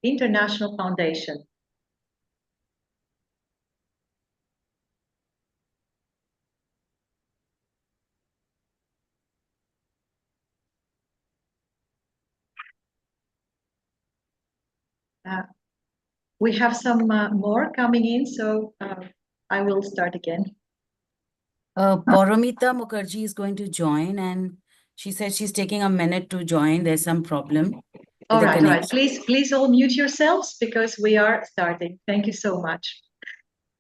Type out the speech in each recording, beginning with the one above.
International Foundation. We have some more coming in, so I will start again. Paramita Mukherjee is going to join, and she said she's taking a minute to join. There's some problem. All right. Please all mute yourselves because we are starting. Thank you so much.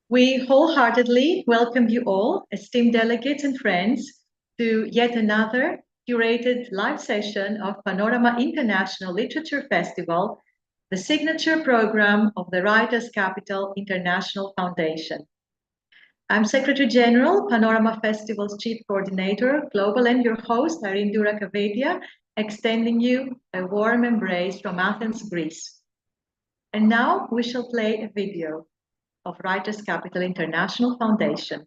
We wholeheartedly welcome you all, esteemed delegates and friends, to yet another curated live session of Panorama International Literature Festival, the signature program of the Writers' Capital International Foundation. I'm Secretary General, Panorama Festival's Chief Coordinator, Global, and your host, Irene Doura Kavadia, extending you a warm embrace from Athens, Greece. And now we shall play a video of Writers' Capital International Foundation.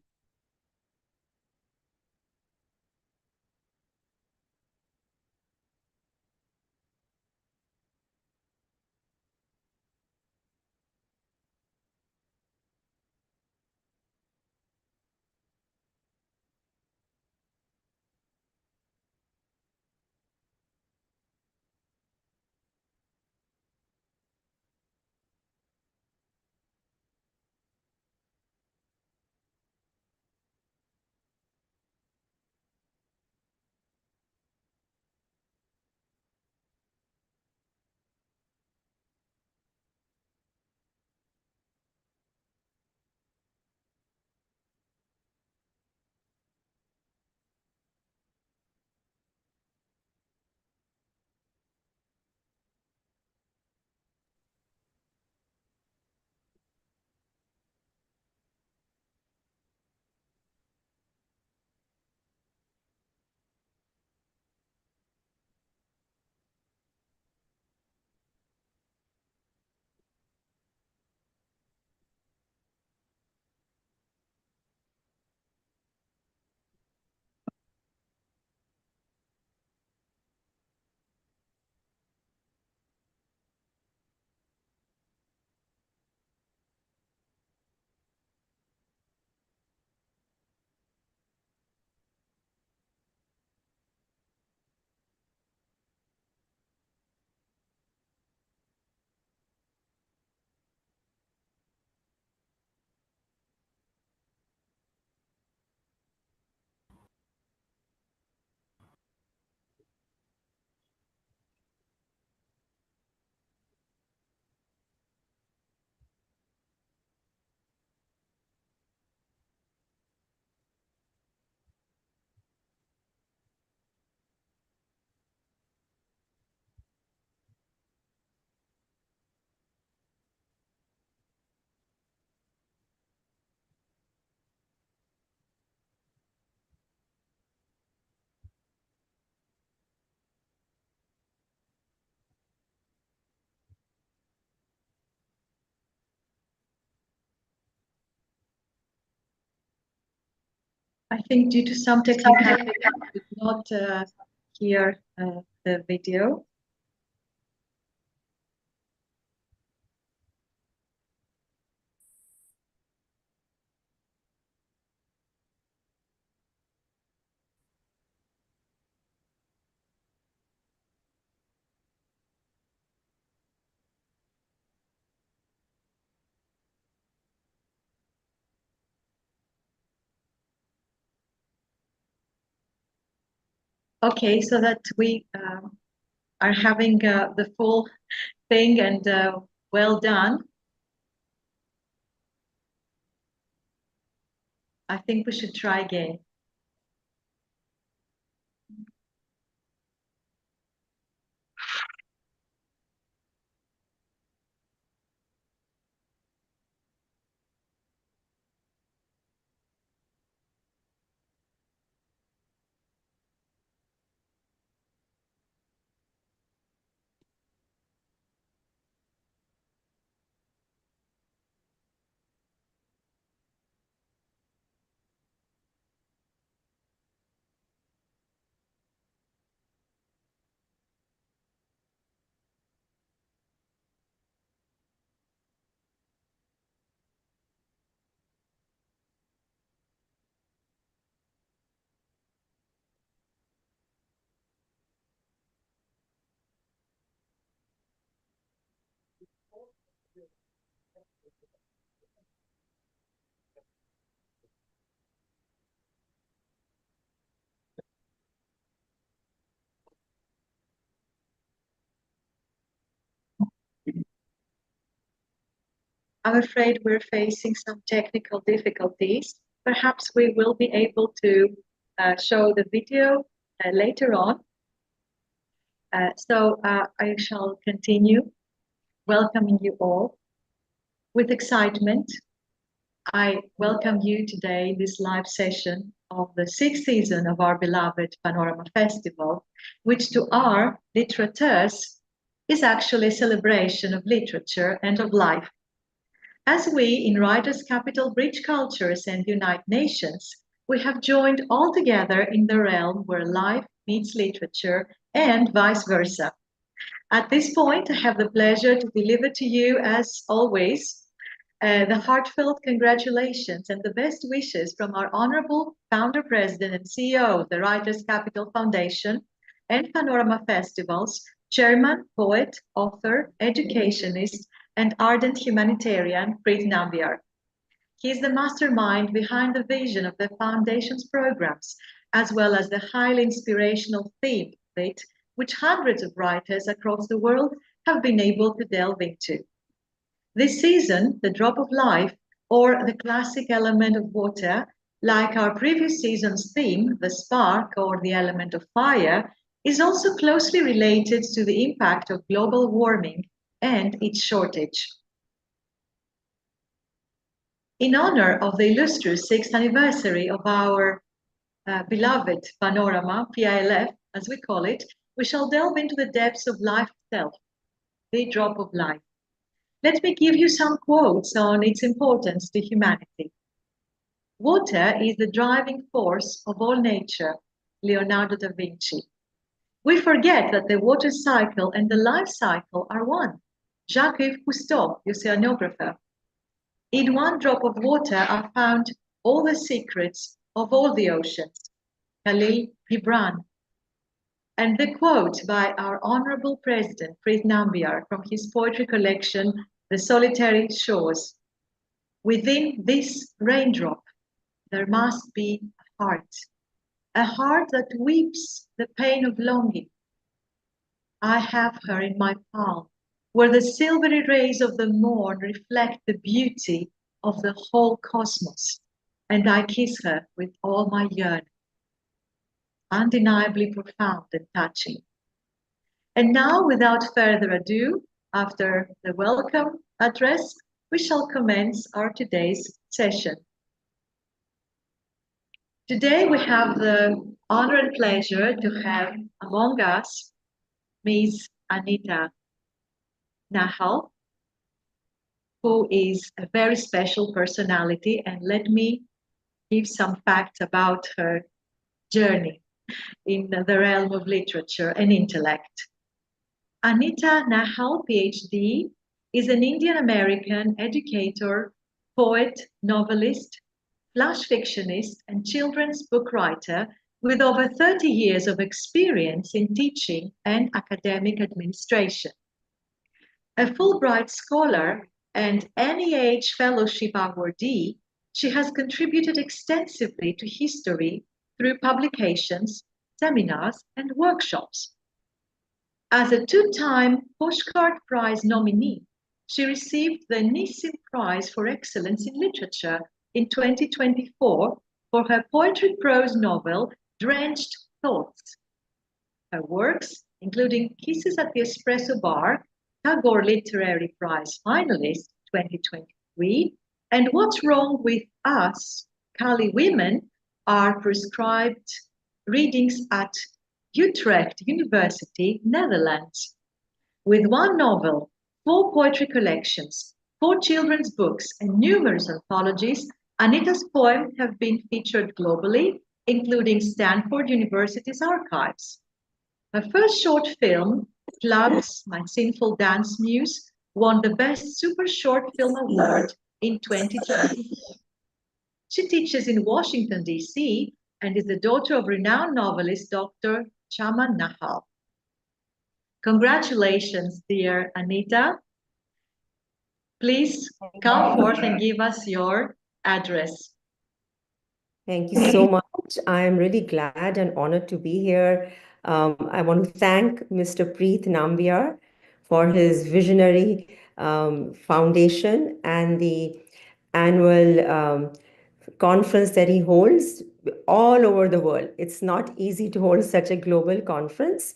I think due to some technicality, I did not hear the video. Okay, so that we are having the full thing and well done. I think we should try again. I'm afraid we're facing some technical difficulties. Perhaps we will be able to show the video later on. So I shall continue welcoming you all. With excitement, I welcome you today in this live session of the 6th season of our beloved Panorama Festival, which to our littérateurs is actually a celebration of literature and of life. As we in Writers' Capital bridge cultures and unite nations, we have joined all together in the realm where life meets literature and vice versa. At this point, I have the pleasure to deliver to you, as always, the heartfelt congratulations and the best wishes from our honorable founder, president, and CEO of the Writers' Capital Foundation and Panorama Festivals, chairman, poet, author, educationist, and ardent humanitarian, Preet Nambiar. He is the mastermind behind the vision of the foundation's programs, as well as the highly inspirational theme of it, which hundreds of writers across the world have been able to delve into. This season, the drop of life, or the classic element of water, like our previous season's theme, the spark or the element of fire, is also closely related to the impact of global warming and its shortage. In honor of the illustrious 6th anniversary of our beloved Panorama, PILF, as we call it, we shall delve into the depths of life itself, the drop of life. Let me give you some quotes on its importance to humanity. Water is the driving force of all nature, Leonardo da Vinci. We forget that the water cycle and the life cycle are one. Jacques-Yves Cousteau, the oceanographer. In one drop of water are found all the secrets of all the oceans, Khalil Gibran. And the quote by our honorable president, Preet Nambiar, from his poetry collection, The Solitary Shores. Within this raindrop, there must be a heart that weeps the pain of longing. I have her in my palm, where the silvery rays of the morn reflect the beauty of the whole cosmos, and I kiss her with all my yearning. Undeniably profound and touching. And now, without further ado, after the welcome address, we shall commence our today's session. Today we have the honor and pleasure to have among us Ms. Anita Nahal, who is a very special personality, and let me give some facts about her journey in the realm of literature and intellect. Anita Nahal, PhD, is an Indian-American educator, poet, novelist, flash fictionist, and children's book writer with over 30 years of experience in teaching and academic administration. A Fulbright scholar and NEH Fellowship awardee, she has contributed extensively to history through publications, seminars, and workshops. As a two-time Postcard Prize nominee, she received the Nissim Prize for Excellence in Literature in 2024 for her poetry prose novel, Drenched Thoughts. Her works, including Kisses at the Espresso Bar, Tagore Literary Prize finalist 2023, and What's Wrong with Us, Kali Women, are prescribed readings at Utrecht University, Netherlands. With one novel, 4 poetry collections, 4 children's books, and numerous anthologies, Anita's poems have been featured globally, including Stanford University's archives. Her first short film, Clubs, My Sinful Dance Muse, won the Best Super Short Film Award in 2020. She teaches in Washington, D.C., and is the daughter of renowned novelist Dr. Chaman Nahal. Congratulations, dear Anita. Please come forth and give us your address. Thank you so much. I'm really glad and honored to be here. I want to thank Mr. Preet Nambiar for his visionary foundation and the annual conference that he holds all over the world. It's not easy to hold such a global conference.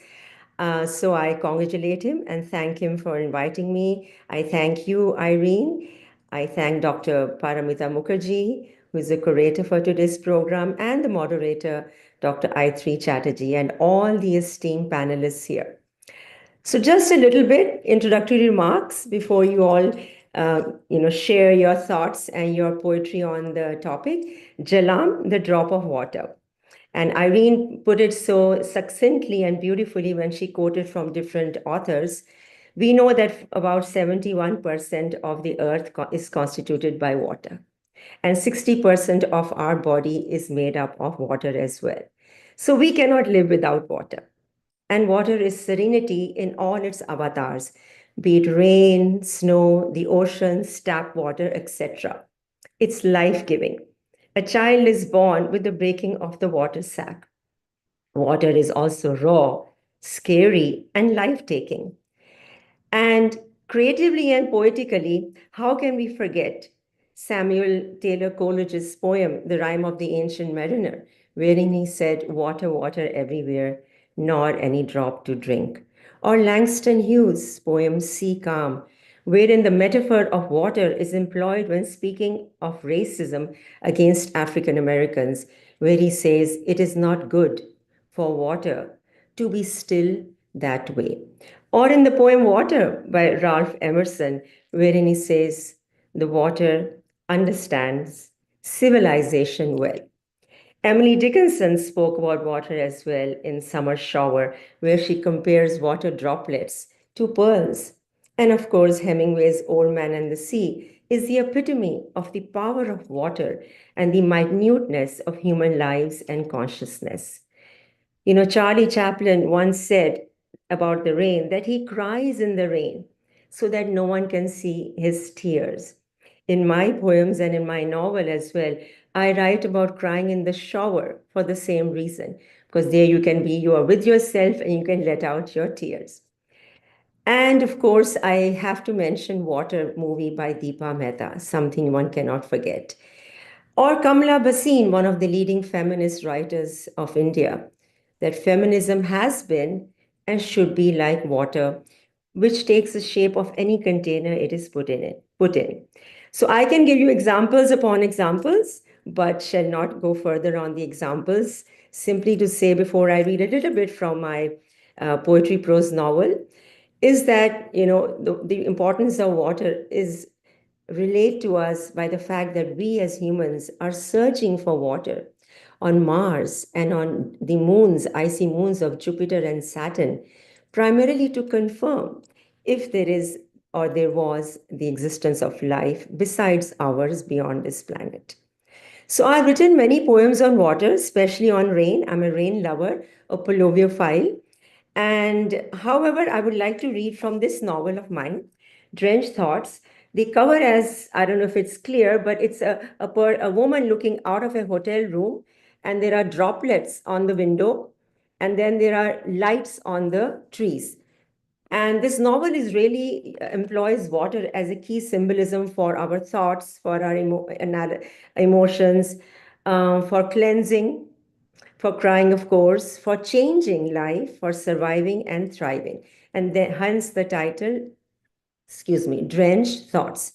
So I congratulate him and thank him for inviting me. I thank you, Irene. I thank Dr. Paramita Mukherjee, who is the curator for today's program, and the moderator, Dr. Attrayee Chatterjee, and all the esteemed panelists here. So just a little bit introductory remarks before you all share your thoughts and your poetry on the topic. Jalam, the drop of water. And Irene put it so succinctly and beautifully when she quoted from different authors. We know that about 71% of the earth is constituted by water, and 60% of our body is made up of water as well. So we cannot live without water. And water is serenity in all its avatars, be it rain, snow, the oceans, tap water, etc. It's life-giving. A child is born with the breaking of the water sac. Water is also raw, scary, and life-taking. And creatively and poetically, how can we forget Samuel Taylor Coleridge's poem, The Rime of the Ancient Mariner, wherein he said, water, water everywhere, nor any drop to drink. Or Langston Hughes' poem, Sea Calm, wherein the metaphor of water is employed when speaking of racism against African Americans, where he says, it is not good for water to be still that way. Or in the poem Water by Ralph Emerson, wherein he says, the water understands civilization well. Emily Dickinson spoke about water as well in Summer Shower, where she compares water droplets to pearls. And of course, Hemingway's Old Man and the Sea is the epitome of the power of water and the minuteness of human lives and consciousness. You know, Charlie Chaplin once said about the rain that he cries in the rain so that no one can see his tears. In my poems and in my novel as well, I write about crying in the shower for the same reason, because there you are with yourself and you can let out your tears. And of course, I have to mention Water movie by Deepa Mehta, something one cannot forget. Or Kamala Bhasin, one of the leading feminist writers of India, that feminism has been and should be like water, which takes the shape of any container it is put in. So I can give you examples upon examples, but shall not go further on the examples. Simply to say, before I read a little bit from my poetry prose novel, is that, you know, the importance of water is relate to us by the fact that we as humans are searching for water on Mars and on the moons, icy moons of Jupiter and Saturn, primarily to confirm if there is or there was the existence of life besides ours beyond this planet. So I've written many poems on water, especially on rain. I'm a rain lover, a pluviophile. And however, I would like to read from this novel of mine, Drenched Thoughts. The cover, as I don't know if it's clear, but it's a woman looking out of a hotel room, and there are droplets on the window, and then there are lights on the trees. And this novel is really employs water as a key symbolism for our thoughts, for our emotions, for cleansing, for crying, of course, for changing life, for surviving and thriving. And then, hence the title, Drenched Thoughts.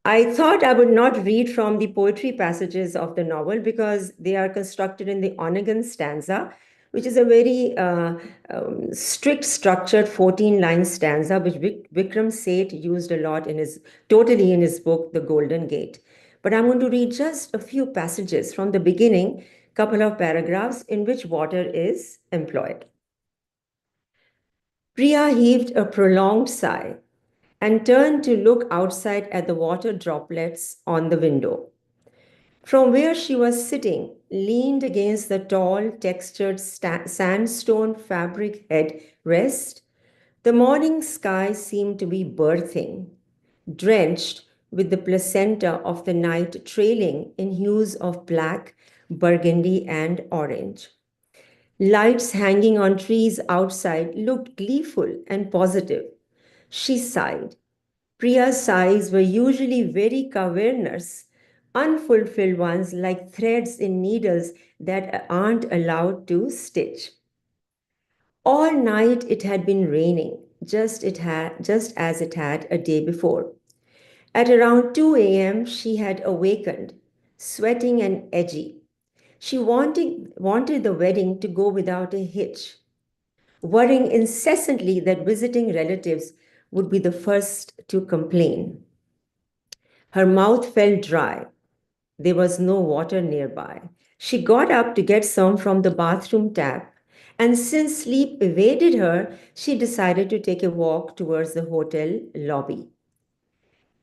I thought I would not read from the poetry passages of the novel because they are constructed in the Onagan stanza, which is a very strict structured 14-line stanza, which Vikram Seth used a lot in his book, The Golden Gate. But I'm going to read just a few passages from the beginning, couple of paragraphs in which water is employed. Priya heaved a prolonged sigh and turned to look outside at the water droplets on the window. From where she was sitting, leaned against the tall, textured sandstone fabric head rest, the morning sky seemed to be birthing, drenched with the placenta of the night trailing in hues of black, burgundy, and orange. Lights hanging on trees outside looked gleeful and positive. She sighed. Priya's sighs were usually very cavernous, unfulfilled ones like threads in needles that aren't allowed to stitch. All night it had been raining, just as it had a day before. At around 2 a.m., she had awakened, sweating and edgy. She wanted the wedding to go without a hitch, worrying incessantly that visiting relatives would be the first to complain. Her mouth felt dry. There was no water nearby. She got up to get some from the bathroom tap, and since sleep evaded her, she decided to take a walk towards the hotel lobby.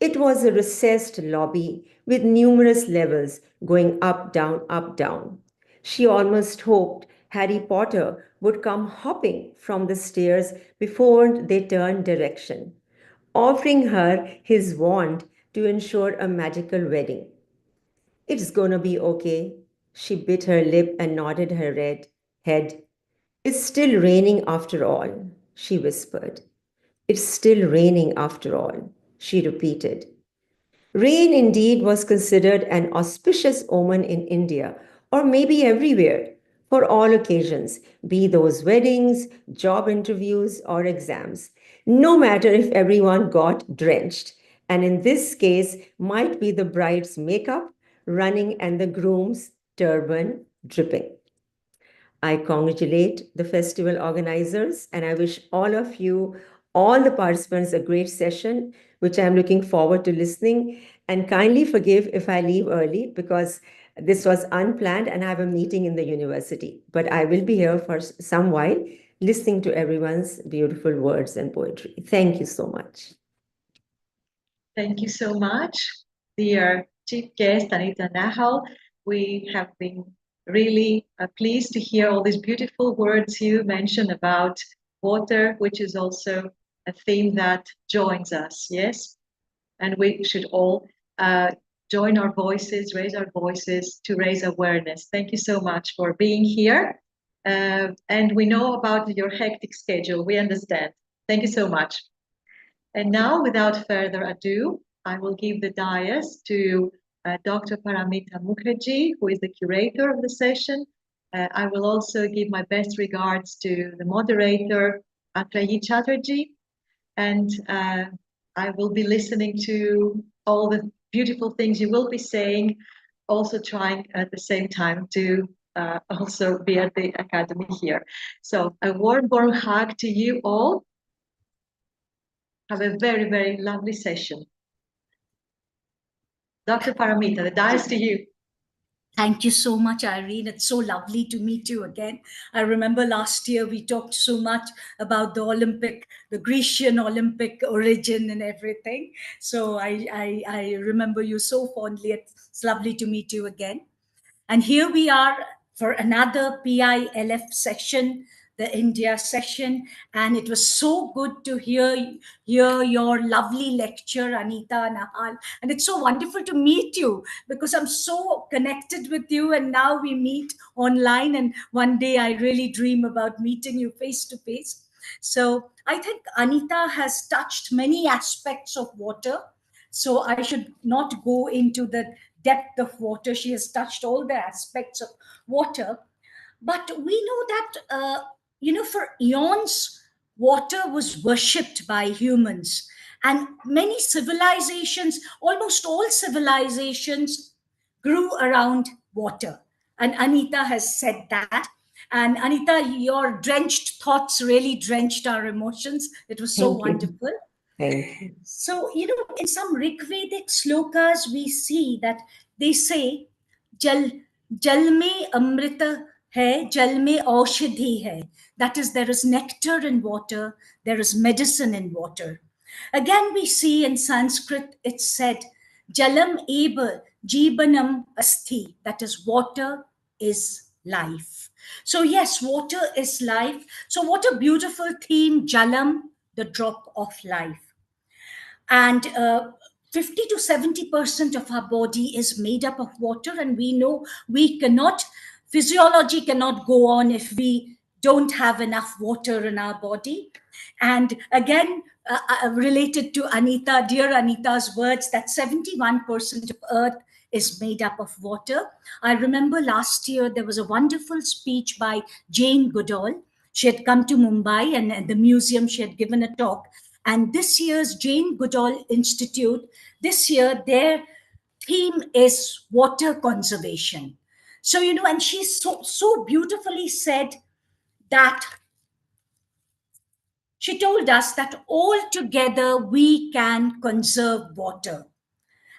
It was a recessed lobby with numerous levels going up, down, up, down. She almost hoped Harry Potter would come hopping from the stairs before they turned direction, offering her his wand to ensure a magical wedding. It's gonna be okay. She bit her lip and nodded her red head. It's still raining after all, she whispered. It's still raining after all, she repeated. Rain indeed was considered an auspicious omen in India, or maybe everywhere, for all occasions, be those weddings, job interviews, or exams, no matter if everyone got drenched, and in this case might be the bride's makeup running and the groom's turban dripping. I congratulate the festival organizers and I wish all of you, all the participants, a great session, which I'm looking forward to listening. And kindly forgive if I leave early because this was unplanned and I have a meeting in the university. But I will be here for some while listening to everyone's beautiful words and poetry. Thank you so much. Thank you so much, dear chief guest, Anita Nahal. We have been really pleased to hear all these beautiful words you mentioned about water, which is also a theme that joins us, yes? And we should all join our voices, raise our voices to raise awareness. Thank you so much for being here. And we know about your hectic schedule. We understand. Thank you so much. And now, without further ado, I will give the dais to Dr. Paramita Mukherjee, who is the curator of the session. I will also give my best regards to the moderator, Attrayee Chatterjee, and I will be listening to all the beautiful things you will be saying, also trying at the same time to also be at the academy here. So a warm, warm hug to you all. Have a very, very lovely session. Dr. Paramita, the dais to you. Thank you so much, Irene. It's so lovely to meet you again. I remember last year we talked so much about the Grecian Olympic origin and everything. So I remember you so fondly. It's lovely to meet you again. And here we are for another PILF session, the India session. And it was so good to hear your lovely lecture, Anita, Nahal. And it's so wonderful to meet you because I'm so connected with you. And now we meet online. And one day I really dream about meeting you face to face. So I think Anita has touched many aspects of water. So I should not go into the depth of water. She has touched all the aspects of water. But we know that, for eons, water was worshipped by humans. And many civilizations, almost all civilizations, grew around water. And Anita has said that. And Anita, your drenched thoughts really drenched our emotions. It was so wonderful. Thank you. So, in some Rigvedic slokas, we see that they say, Jal mein amrita hai, jal mein aushadhi hai. That is, there is nectar in water, there is medicine in water. Again, we see in Sanskrit, it's said, Jalam eva jibanam asti. That is, water is life. So, yes, water is life. So, what a beautiful theme, Jalam, the drop of life. And 50 to 70% of our body is made up of water, and we know physiology cannot go on if we don't have enough water in our body. And again, related to Anita, dear Anita's words, that 71% of Earth is made up of water. I remember last year there was a wonderful speech by Jane Goodall. She had come to Mumbai, and at the museum she had given a talk. And this year's Jane Goodall Institute, this year their theme is water conservation. So, and she so beautifully said that she told us that all together we can conserve water.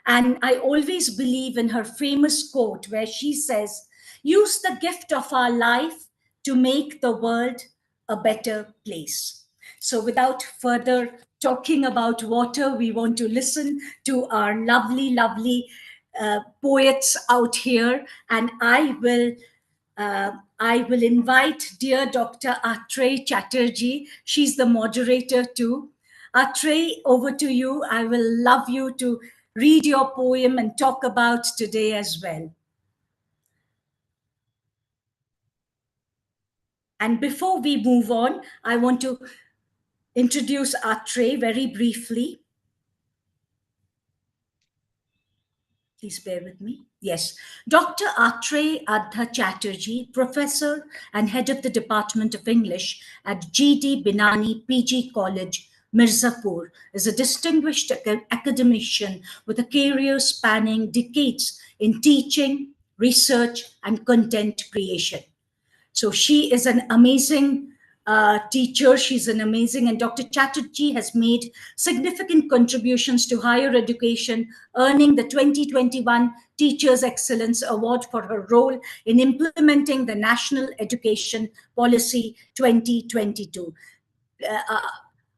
And I always believe in her famous quote where she says, use the gift of our life to make the world a better place. So without further talking about water, we want to listen to our lovely, lovely poets out here. And I will invite dear Dr. Attrayee Chatterjee. She's the moderator too. Attrayee, over to you. I will love you to read your poem and talk about today as well. And before we move on, I want to introduce Attrayee very briefly. Please bear with me. Yes. Dr. Attrayee Adhya Chatterjee, professor and head of the Department of English at G.D. Binani PG College, Mirzapur, is a distinguished academician with a career spanning decades in teaching, research, and content creation. So she is an amazing teacher. She's an amazing, and Dr. Chatterjee has made significant contributions to higher education, earning the 2021 Teachers Excellence Award for her role in implementing the National Education Policy 2022.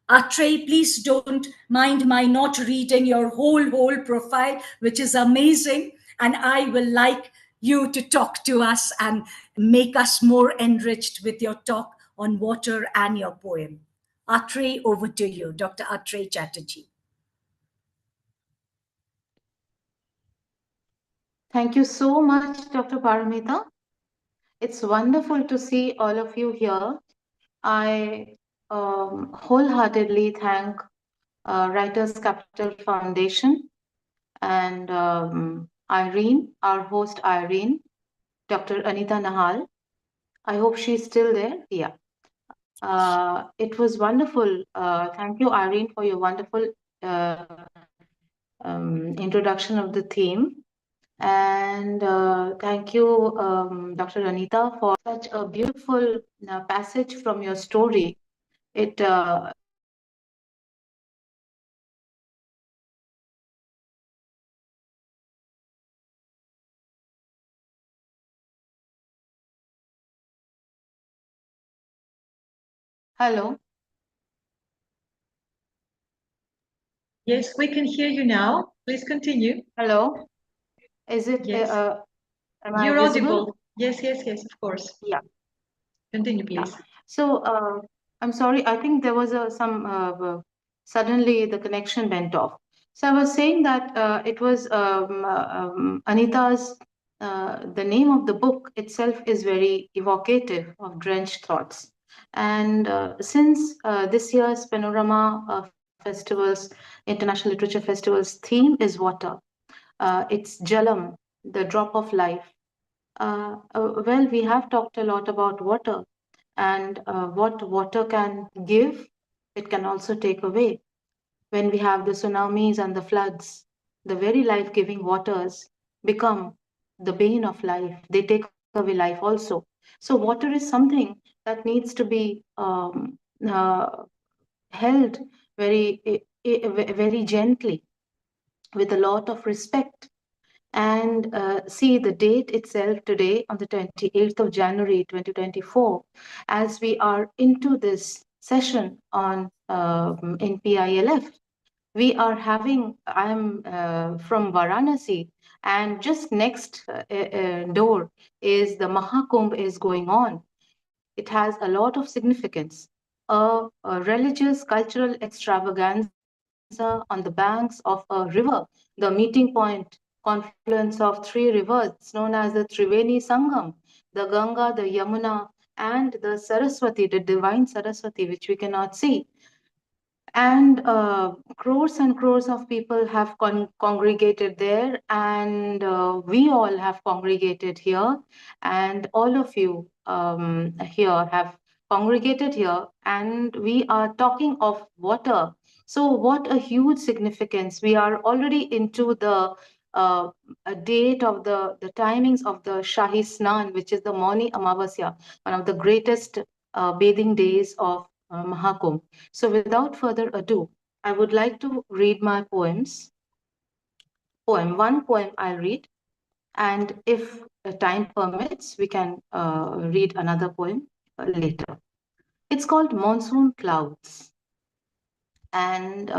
Attrayee, please don't mind my not reading your whole profile, which is amazing. And I will like you to talk to us and make us more enriched with your talk on water and your poem. Attrayee, over to you, Dr. Attrayee Chatterjee. Thank you so much, Dr. Paramita. It's wonderful to see all of you here. I wholeheartedly thank Writers Capital Foundation and Irene, our host Irene, Dr. Anita Nahal. I hope she's still there. Yeah. It was wonderful. Thank you, Irene, for your wonderful introduction of the theme. And thank you, Dr. Anita, for such a beautiful passage from your story. It Hello. Yes, we can hear you now. Please continue. Hello. Is it? Yes. Am I You're visible? audible. Yes, of course. Yeah. Continue, please. So I'm sorry. I think there was suddenly the connection went off. So I was saying that it was Anita's. The name of the book itself is very evocative of drenched thoughts. And since this year's Panorama Festivals, International Literature Festivals theme is water, it's Jalam, the drop of life. Well, we have talked a lot about water and what water can give, it can also take away. When we have the tsunamis and the floods, the very life-giving waters become the bane of life. They take away life also. So water is something that needs to be held very gently, with a lot of respect. And see the date itself today on the 28th of January 2024, as we are into this session on in PILF. We are having, I'm from Varanasi, and just next door is the Mahakumbh is going on. It has a lot of significance, a religious cultural extravaganza on the banks of a river, the meeting point, confluence of three rivers known as the Triveni Sangam, the Ganga, the Yamuna, and the Saraswati, the divine Saraswati, which we cannot see. And crores of people have congregated there, and we all have congregated here, and all of you here have congregated here, and we are talking of water. So what a huge significance. We are already into the a date of the timings of the Shahi Snan, which is the Mauni Amavasya, one of the greatest bathing days of Mahakumbh. So without further ado, I would like to read my poems. One poem I'll read, and if time permits, we can read another poem later. It's called Monsoon Clouds, and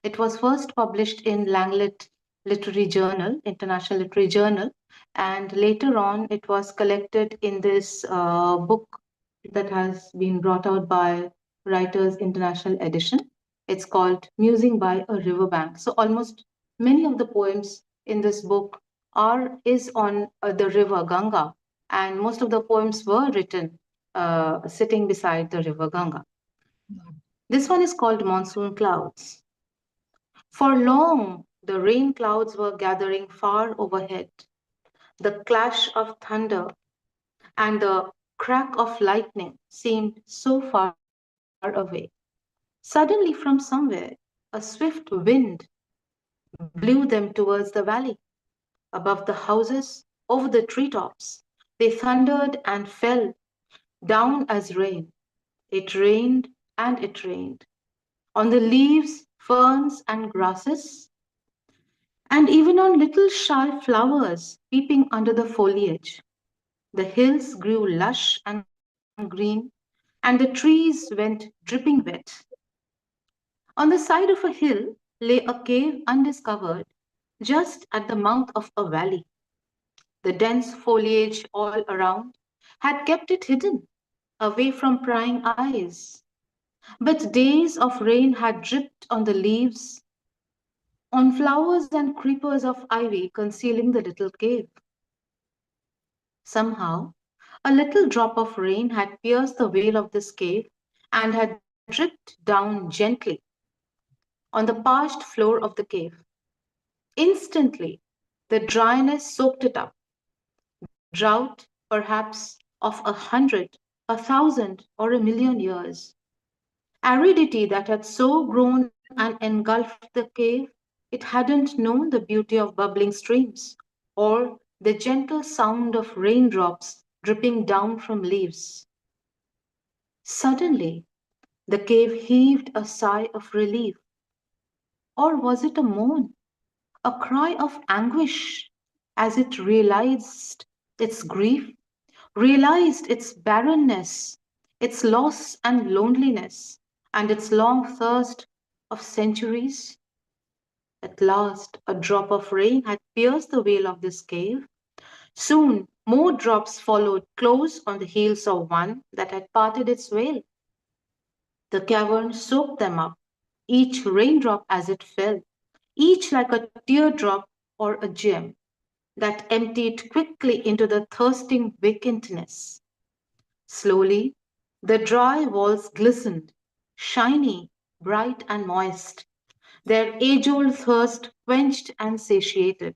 it was first published in Langlet Literary Journal, International Literary Journal, and later on it was collected in this book that has been brought out by Writers International Edition. It's called Musing by a Riverbank. So almost many of the poems in this book is on the river Ganga, and most of the poems were written sitting beside the river Ganga. This one is called Monsoon Clouds. For long, the rain clouds were gathering far overhead. The clash of thunder and the crack of lightning seemed so far away. Suddenly, from somewhere, a swift wind blew them towards the valley. Above the houses, over the treetops, they thundered and fell down as rain. It rained and it rained. On the leaves, ferns, and grasses, and even on little shy flowers peeping under the foliage. The hills grew lush and green, and the trees went dripping wet. On the side of a hill lay a cave undiscovered, just at the mouth of a valley. The dense foliage all around had kept it hidden, away from prying eyes. But days of rain had dripped on the leaves, on flowers and creepers of ivy concealing the little cave. Somehow, a little drop of rain had pierced the veil of this cave and had dripped down gently on the parched floor of the cave. Instantly, the dryness soaked it up. Drought, perhaps, of 100, 1,000, or 1,000,000 years. Aridity that had so grown and engulfed the cave, it hadn't known the beauty of bubbling streams or the gentle sound of raindrops dripping down from leaves. Suddenly, the cave heaved a sigh of relief. Or was it a moan, a cry of anguish, as it realized its grief, realized its barrenness, its loss and loneliness, and its long thirst of centuries? At last, a drop of rain had pierced the veil of this cave. Soon, more drops followed close on the heels of one that had parted its veil. The cavern soaked them up, each raindrop as it fell, each like a teardrop or a gem that emptied quickly into the thirsting vacantness. Slowly, the dry walls glistened, shiny, bright, and moist, their age-old thirst quenched and satiated.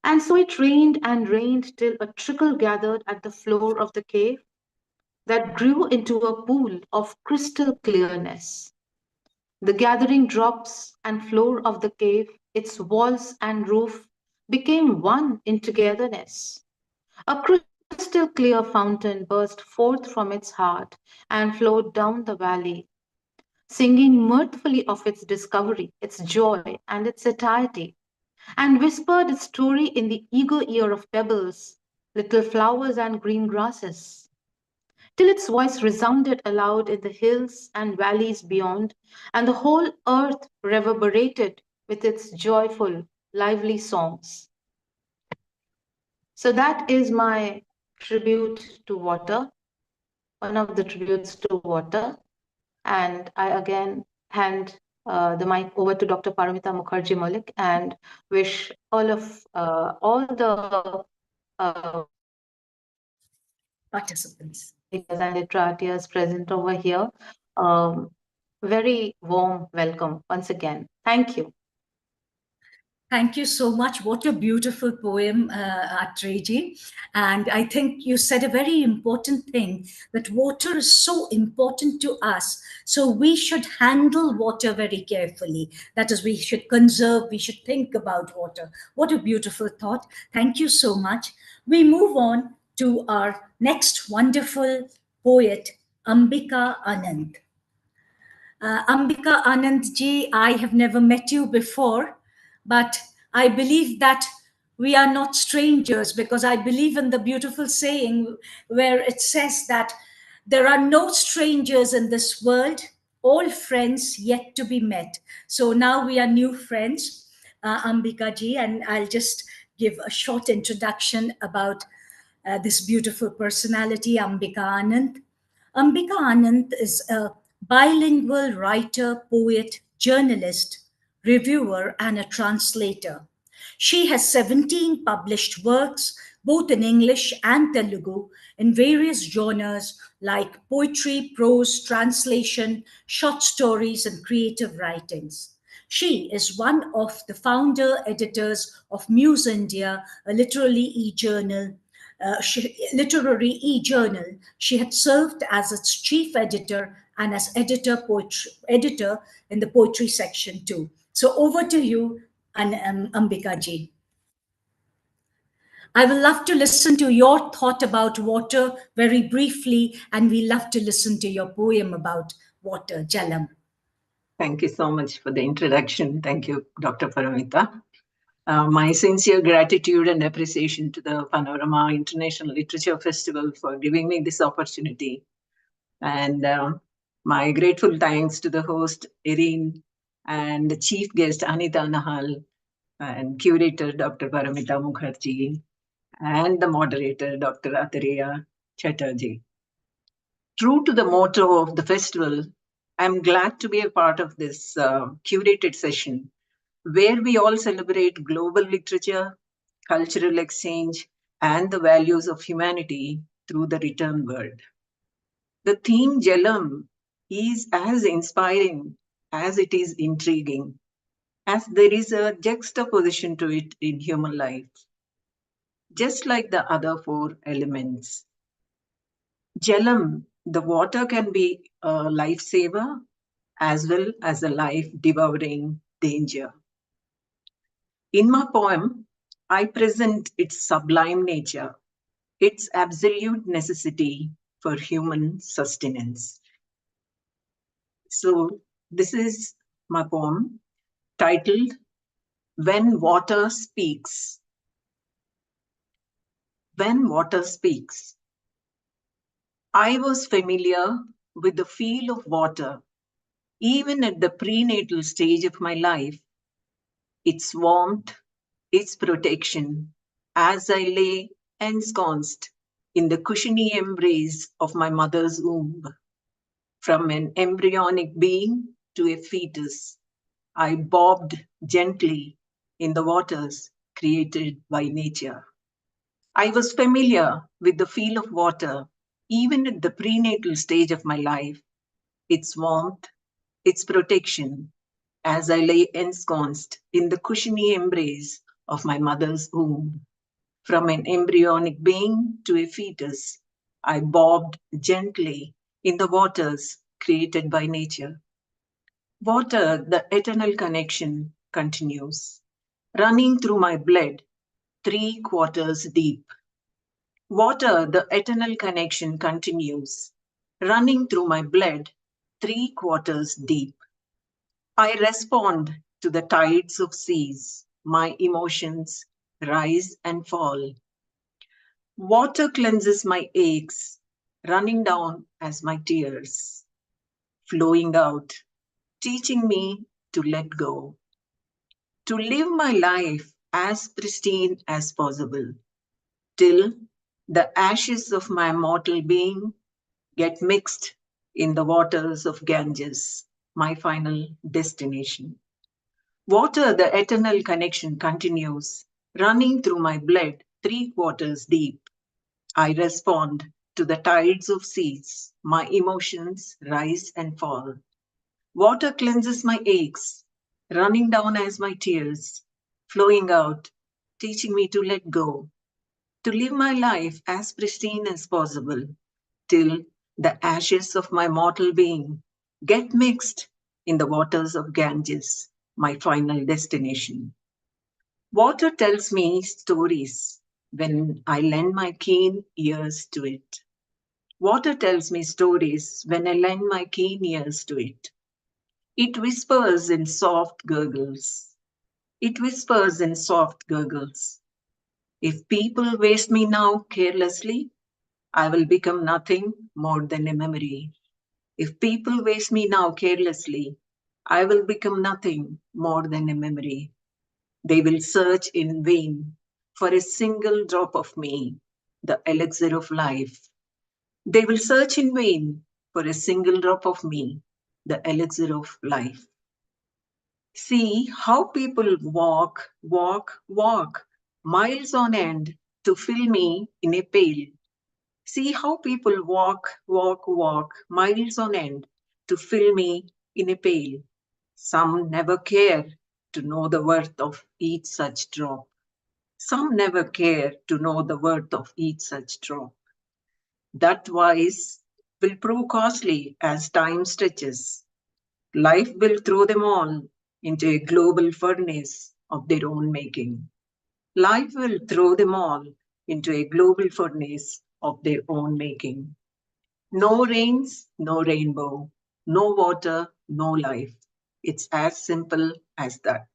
And so it rained and rained till a trickle gathered at the floor of the cave that grew into a pool of crystal clearness. The gathering drops and floor of the cave, its walls and roof, became one in togetherness. A crystal clear fountain burst forth from its heart and flowed down the valley, singing mirthfully of its discovery, its joy, and its satiety, and whispered its story in the eager ear of pebbles, little flowers, and green grasses, till its voice resounded aloud in the hills and valleys beyond, and the whole earth reverberated with its joyful, lively songs. So that is my tribute to water, one of the tributes to water. And I again hand the mic over to Dr. Paramita Mukherjee Mullick and wish all the Participants. and literators present over here. Very warm welcome once again. Thank you. Thank you so much. What a beautiful poem, Attrayee. And I think you said a very important thing, that water is so important to us. So we should handle water very carefully. That is, we should conserve, we should think about water. What a beautiful thought. Thank you so much. We move on to our next wonderful poet, Ambika Ananth. Ambika Ananth ji, I have never met you before, but I believe that we are not strangers, because I believe in the beautiful saying where it says that there are no strangers in this world, all friends yet to be met. So now we are new friends, Ambika ji, and I'll just give a short introduction about this beautiful personality, Ambika Ananth. Ambika Ananth is a bilingual writer, poet, journalist, reviewer, and a translator. She has 17 published works, both in English and Telugu, in various genres like poetry, prose, translation, short stories, and creative writings. She is one of the founder editors of Muse India, a literary e-journal. She had served as its chief editor and as editor in the poetry section too. So over to you, Ambika ji. I will love to listen to your thought about water very briefly, and we love to listen to your poem about water, Jalam. Thank you so much for the introduction. Thank you, Dr. Paramita. My sincere gratitude and appreciation to the Panorama International Literature Festival for giving me this opportunity. And my grateful thanks to the host, Irene, and the chief guest, Anita, Nahal, and curator, Dr. Paramita Mukherjee, and the moderator, Dr. Attrayee, Chatterjee. True to the motto of the festival, I'm glad to be a part of this curated session where we all celebrate global literature, cultural exchange, and the values of humanity through the written word. The theme Jalam is as inspiring as it is intriguing, as there is a juxtaposition to it in human life, just like the other four elements. Jalam, the water, can be a lifesaver as well as a life-devouring danger. In my poem, I present its sublime nature, its absolute necessity for human sustenance. So this is my poem titled When Water Speaks. When water speaks. I was familiar with the feel of water, even at the prenatal stage of my life, its warmth, its protection, as I lay ensconced in the cushiony embrace of my mother's womb. From an embryonic being to a fetus, I bobbed gently in the waters created by nature. I was familiar with the feel of water, even at the prenatal stage of my life, its warmth, its protection, as I lay ensconced in the cushiony embrace of my mother's womb. From an embryonic being to a fetus, I bobbed gently in the waters created by nature. Water, the eternal connection, continues, running through my blood 3/4 deep. Water, the eternal connection, continues, running through my blood 3/4 deep. I respond to the tides of seas. My emotions rise and fall. Water cleanses my aches, running down as my tears, flowing out, teaching me to let go, to live my life as pristine as possible, till the ashes of my mortal being get mixed in the waters of Ganges, my final destination. Water, the eternal connection continues, running through my blood 3/4 deep. I respond to the tides of seas, my emotions rise and fall. Water cleanses my aches, running down as my tears, flowing out, teaching me to let go, to live my life as pristine as possible, till the ashes of my mortal being get mixed in the waters of Ganges, my final destination. Water tells me stories when I lend my keen ears to it. Water tells me stories when I lend my keen ears to it. It whispers in soft gurgles. It whispers in soft gurgles. If people waste me now carelessly, I will become nothing more than a memory. If people waste me now carelessly, I will become nothing more than a memory. They will search in vain for a single drop of me, the elixir of life. They will search in vain for a single drop of me, the elixir of life. See how people walk, miles on end to fill me in a pail. See how people walk, miles on end to fill me in a pail. Some never care to know the worth of each such drop. Some never care to know the worth of each such drop. That vice will prove costly as time stretches. Life will throw them all into a global furnace of their own making. Life will throw them all into a global furnace of their own making. No rains, no rainbow. No water, no life. It's as simple as that.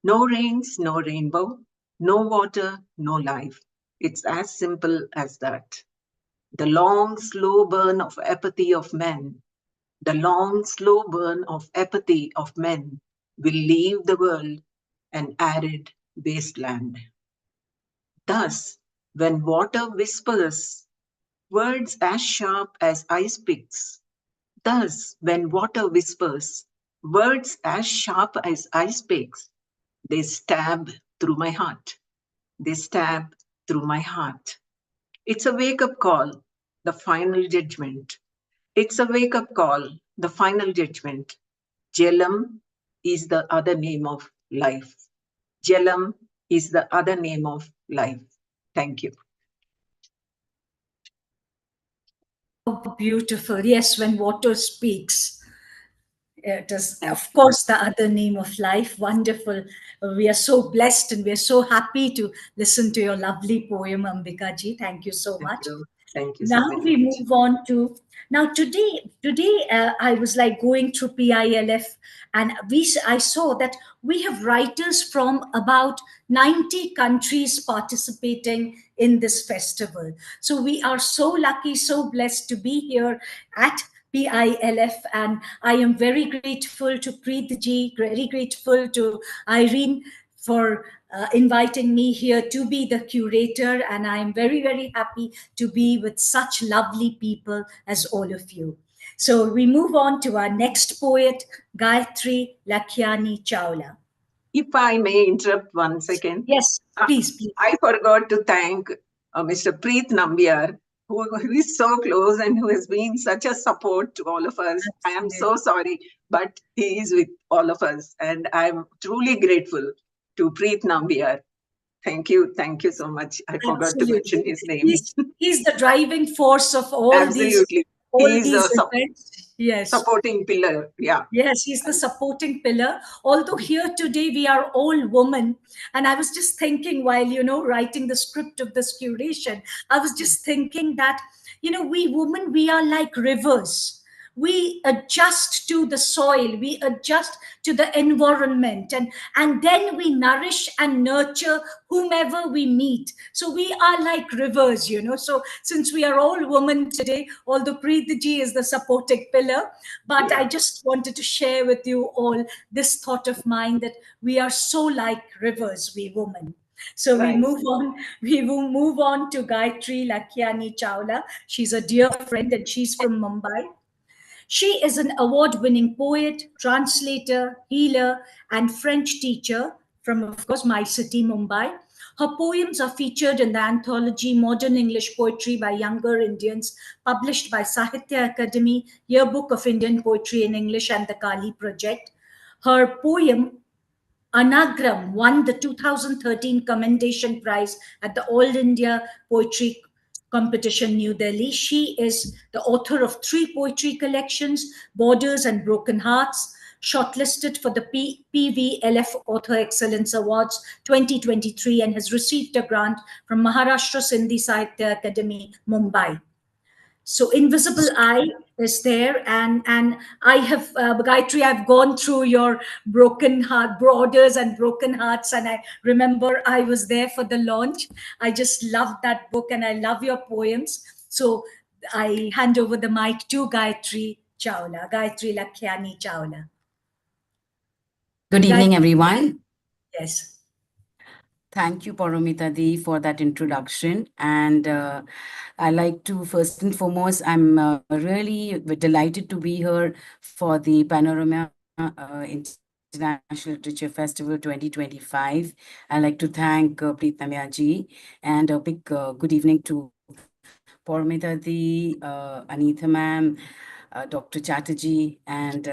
No rains, no rainbow. No water, no life. It's as simple as that. The long, slow burn of apathy of men, the long, slow burn of apathy of men will leave the world an arid wasteland. Thus, when water whispers, words as sharp as ice picks, thus, when water whispers, words as sharp as ice picks, they stab through my heart. They stab through my heart. It's a wake-up call, the final judgment. It's a wake-up call, the final judgment. Jalam is the other name of life. Jalam is the other name of life. Thank you. Oh, beautiful. Yes, when water speaks. It is, of course, the other name of life. Wonderful. We are so blessed and we are so happy to listen to your lovely poem, Ambika ji. Thank you so much. Thank you so Now very we much. move on to today I was like going through PILF, and I saw that we have writers from about 90 countries participating in this festival. So we are so lucky, so blessed to be here at PILF, and I am very grateful to Preet ji, very grateful to Irene for inviting me here to be the curator, and I'm very, very happy to be with such lovely people as all of you. So we move on to our next poet, Gayatri Lakhiani Chawla. If I may interrupt 1 second. Yes, please. I forgot to thank Mr. Preet Nambiar, who is so close and who has been such a support to all of us. I am so sorry, but he is with all of us. And I'm truly grateful to Preet Nambiar. Thank you. Thank you so much. I forgot to mention his name. He's the driving force of all these events. Yes. Supporting pillar. Yeah. Yes, he's the supporting pillar. Although here today we are all women. And I was just thinking while, writing the script of this curation, I was just thinking that, we women, we are like rivers. We adjust to the soil, we adjust to the environment, and then we nourish and nurture whomever we meet. So we are like rivers, So since we are all women today, although Preet ji is the supporting pillar, but I just wanted to share with you all this thought of mine that we are so like rivers, we women. So we move on. We will move on to Gayatri Lakhiani Chawla. She's a dear friend and she's from Mumbai. She is an award-winning poet, translator, healer, and French teacher from, of course, my city, Mumbai. Her poems are featured in the anthology Modern English Poetry by Younger Indians, published by Sahitya Akademi, Yearbook of Indian Poetry in English, and the Kali Project. Her poem, Anagram, won the 2013 Commendation Prize at the All India Poetry Competition, New Delhi. She is the author of 3 poetry collections, Borders and Broken Hearts, shortlisted for the PVLF Author Excellence Awards 2023, and has received a grant from Maharashtra Sindhi Sahitya Akademi, Mumbai. So Invisible Eye is there, and I have, Gayatri, I've gone through your Broken Heart, Borders and Broken Hearts, and I remember I was there for the launch. I just loved that book, and I love your poems. So I hand over the mic to Gayatri Chawla, Gayatri Lakhiani Chawla. Good evening, everyone. Yes. Thank you, Paramita Di, for that introduction. And I like to, first and foremost, I'm really delighted to be here for the Panorama International Literature Festival 2025. I'd like to thank Paramita Mukherjee, and a big good evening to Paramita Di, Anita ma'am, Dr. Chatterjee, and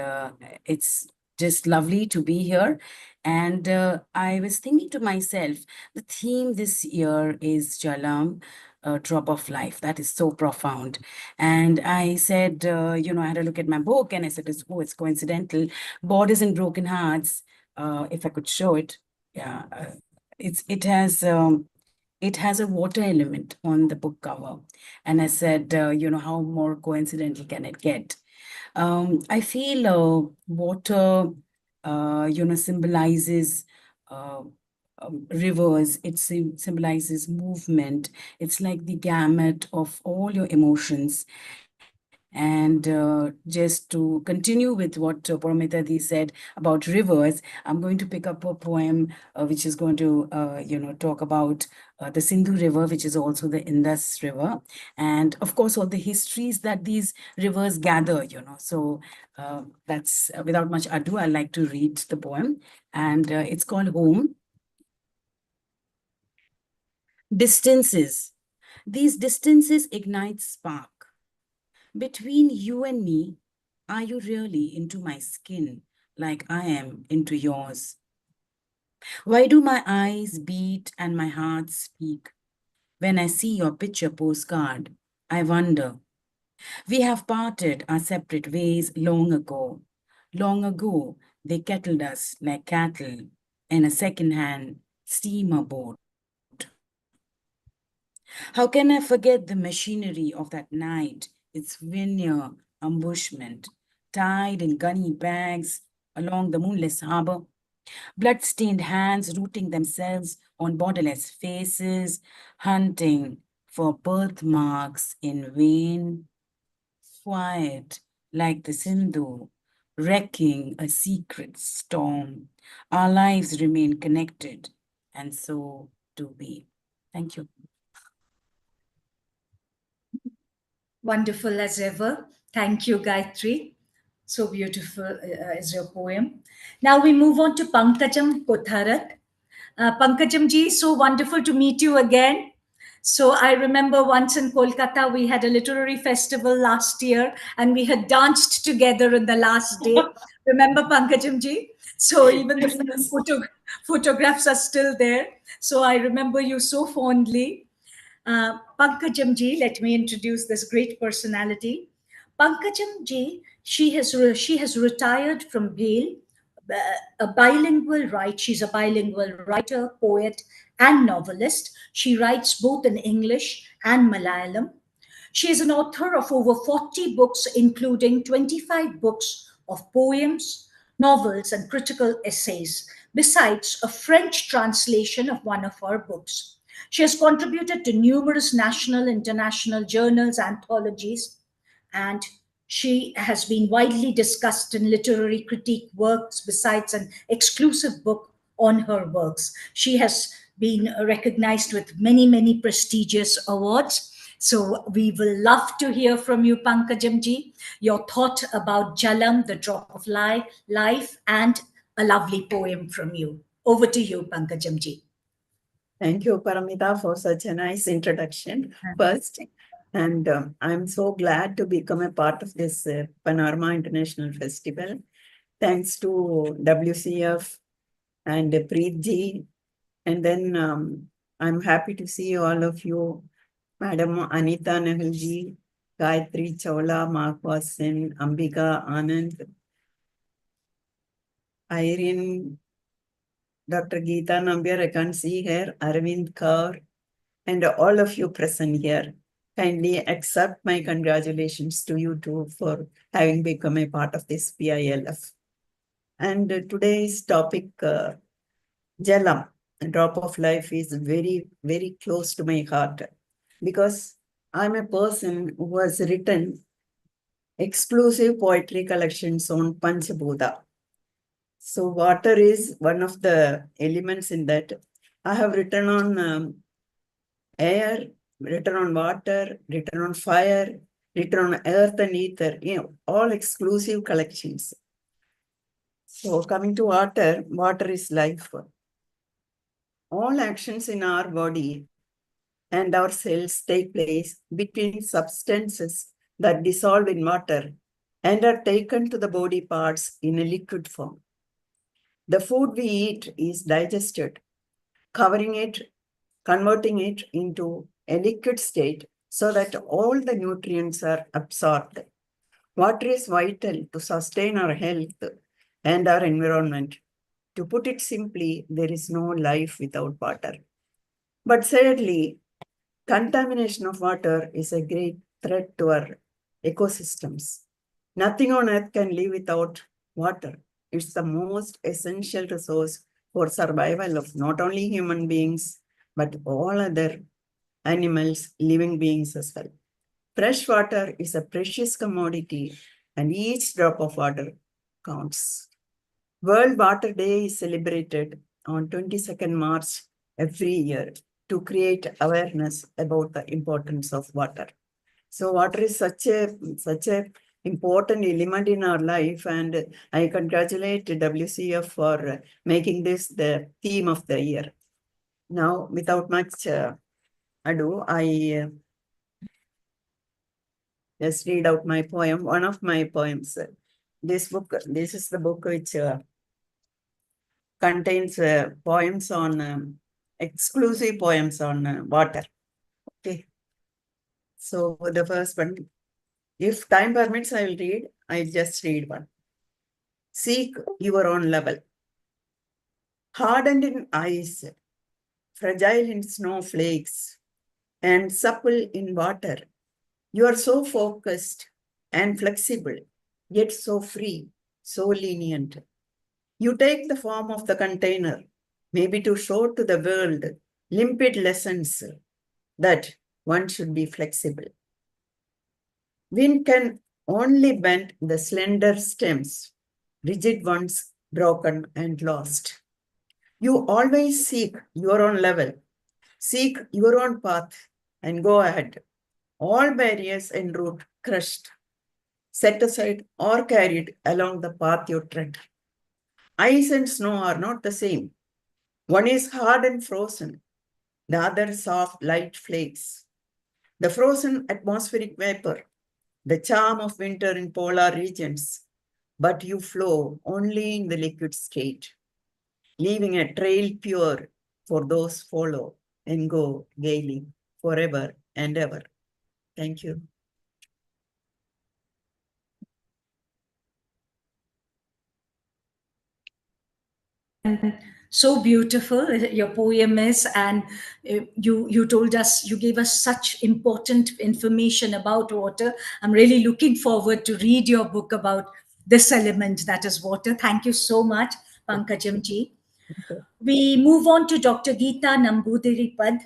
it's just lovely to be here. And I was thinking to myself, the theme this year is Jalam, a drop of life. That is so profound. And I said, you know, I had a look at my book, and I said, oh, it's coincidental. Borders and Broken Hearts, if I could show it. Yeah, it has a water element on the book cover. And I said, you know, how more coincidental can it get? I feel water, you know, symbolizes rivers. It symbolizes movement. It's like the gamut of all your emotions. And just to continue with what Paramita Di said about rivers, I'm going to pick up a poem which is going to, you know, talk about the Sindhu River, which is also the Indus River. And of course, all the histories that these rivers gather, you know. So that's, without much ado, I like to read the poem. And it's called Home. Distances. These distances ignite spark. Between you and me, are you really into my skin like I am into yours? Why do my eyes beat and my heart speak? When I see your picture postcard, I wonder. We have parted our separate ways long ago. Long ago, they kettled us like cattle in a second-hand steamer boat. How can I forget the machinery of that night, its veneer ambushment, tied in gunny bags along the moonless harbor, blood-stained hands rooting themselves on borderless faces, hunting for birthmarks in vain, quiet like the Sindhu, wrecking a secret storm. Our lives remain connected, and so do we. Thank you. Wonderful as ever. Thank you, Gayatri. So beautiful is your poem. Now we move on to Pankajam Kottarath. Pankajam ji, so wonderful to meet you again. So I remember once in Kolkata, we had a literary festival last year, and we had danced together in the last day. Remember, Pankajam ji? So even the photographs are still there. So I remember you so fondly. Pankajam ji, let me introduce this great personality. Pankajam ji, she has retired from Bhel, a bilingual writer. She's a bilingual writer, poet, and novelist. She writes both in English and Malayalam. She is an author of over 40 books, including 25 books of poems, novels, and critical essays, besides a French translation of one of her books. She has contributed to numerous national, international journals, anthologies, and she has been widely discussed in literary critique works, besides an exclusive book on her works. She has been recognized with many, many prestigious awards. So we will love to hear from you, Pankajam ji, your thought about Jalam, the drop of life, and a lovely poem from you. Over to you, Pankajam ji. Thank you, Paramita, for such a nice introduction first. And I'm so glad to become a part of this Panorama International Festival. Thanks to WCF and Preet ji. And then I'm happy to see all of you, Madam Anita, Nahal ji, Gayatri, Chawla, Mahua Sen, Ambika, Ananth, Irene, Dr. Geetha Nambiar, I can't see her, Arvind, Kaur, and all of you present here. Kindly accept my congratulations to you too for having become a part of this PILF. And today's topic, Jalam, a drop of life, is very, very close to my heart because I'm a person who has written exclusive poetry collections on Panchabhuta. So water is one of the elements in that. I have written on air, written on water, written on fire, written on earth and ether, all exclusive collections. So coming to water, water is life. All actions in our body and our cells take place between substances that dissolve in water and are taken to the body parts in a liquid form. The food we eat is digested, covering it, converting it into a liquid state so that all the nutrients are absorbed. Water is vital to sustain our health and our environment. To put it simply, there is no life without water. But sadly, contamination of water is a great threat to our ecosystems. Nothing on earth can live without water. It's the most essential resource for survival of not only human beings, but all other animals, living beings as well. Fresh water is a precious commodity and each drop of water counts. World Water Day is celebrated on 22nd March every year to create awareness about the importance of water. So water is such a important element in our life, and I congratulate WCF for making this the theme of the year. Now, without much ado, I just read out my poem, one of my poems. This is the book which contains poems on, exclusive poems on water. Okay. So the first one, if time permits, I will read. I'll just read one. Seek your own level. Hardened in ice, fragile in snowflakes, and supple in water. You are so focused and flexible, yet so free, so lenient. You take the form of the container, maybe to show to the world limpid lessons that one should be flexible. Wind can only bend the slender stems, rigid ones broken and lost. You always seek your own level, seek your own path and go ahead. All barriers en route crushed, set aside or carried along the path you tread. Ice and snow are not the same. One is hard and frozen, the other soft, light flakes. The frozen atmospheric vapor, the charm of winter in polar regions, but you flow only in the liquid state, leaving a trail pure for those follow and go gaily forever and ever. Thank you. So beautiful your poem is, and you told us, you gave us such important information about water. I'm really looking forward to read your book about this element that is water. Thank you so much, Pankajam ji. We move on to Dr. Geetha Nambuthirippad.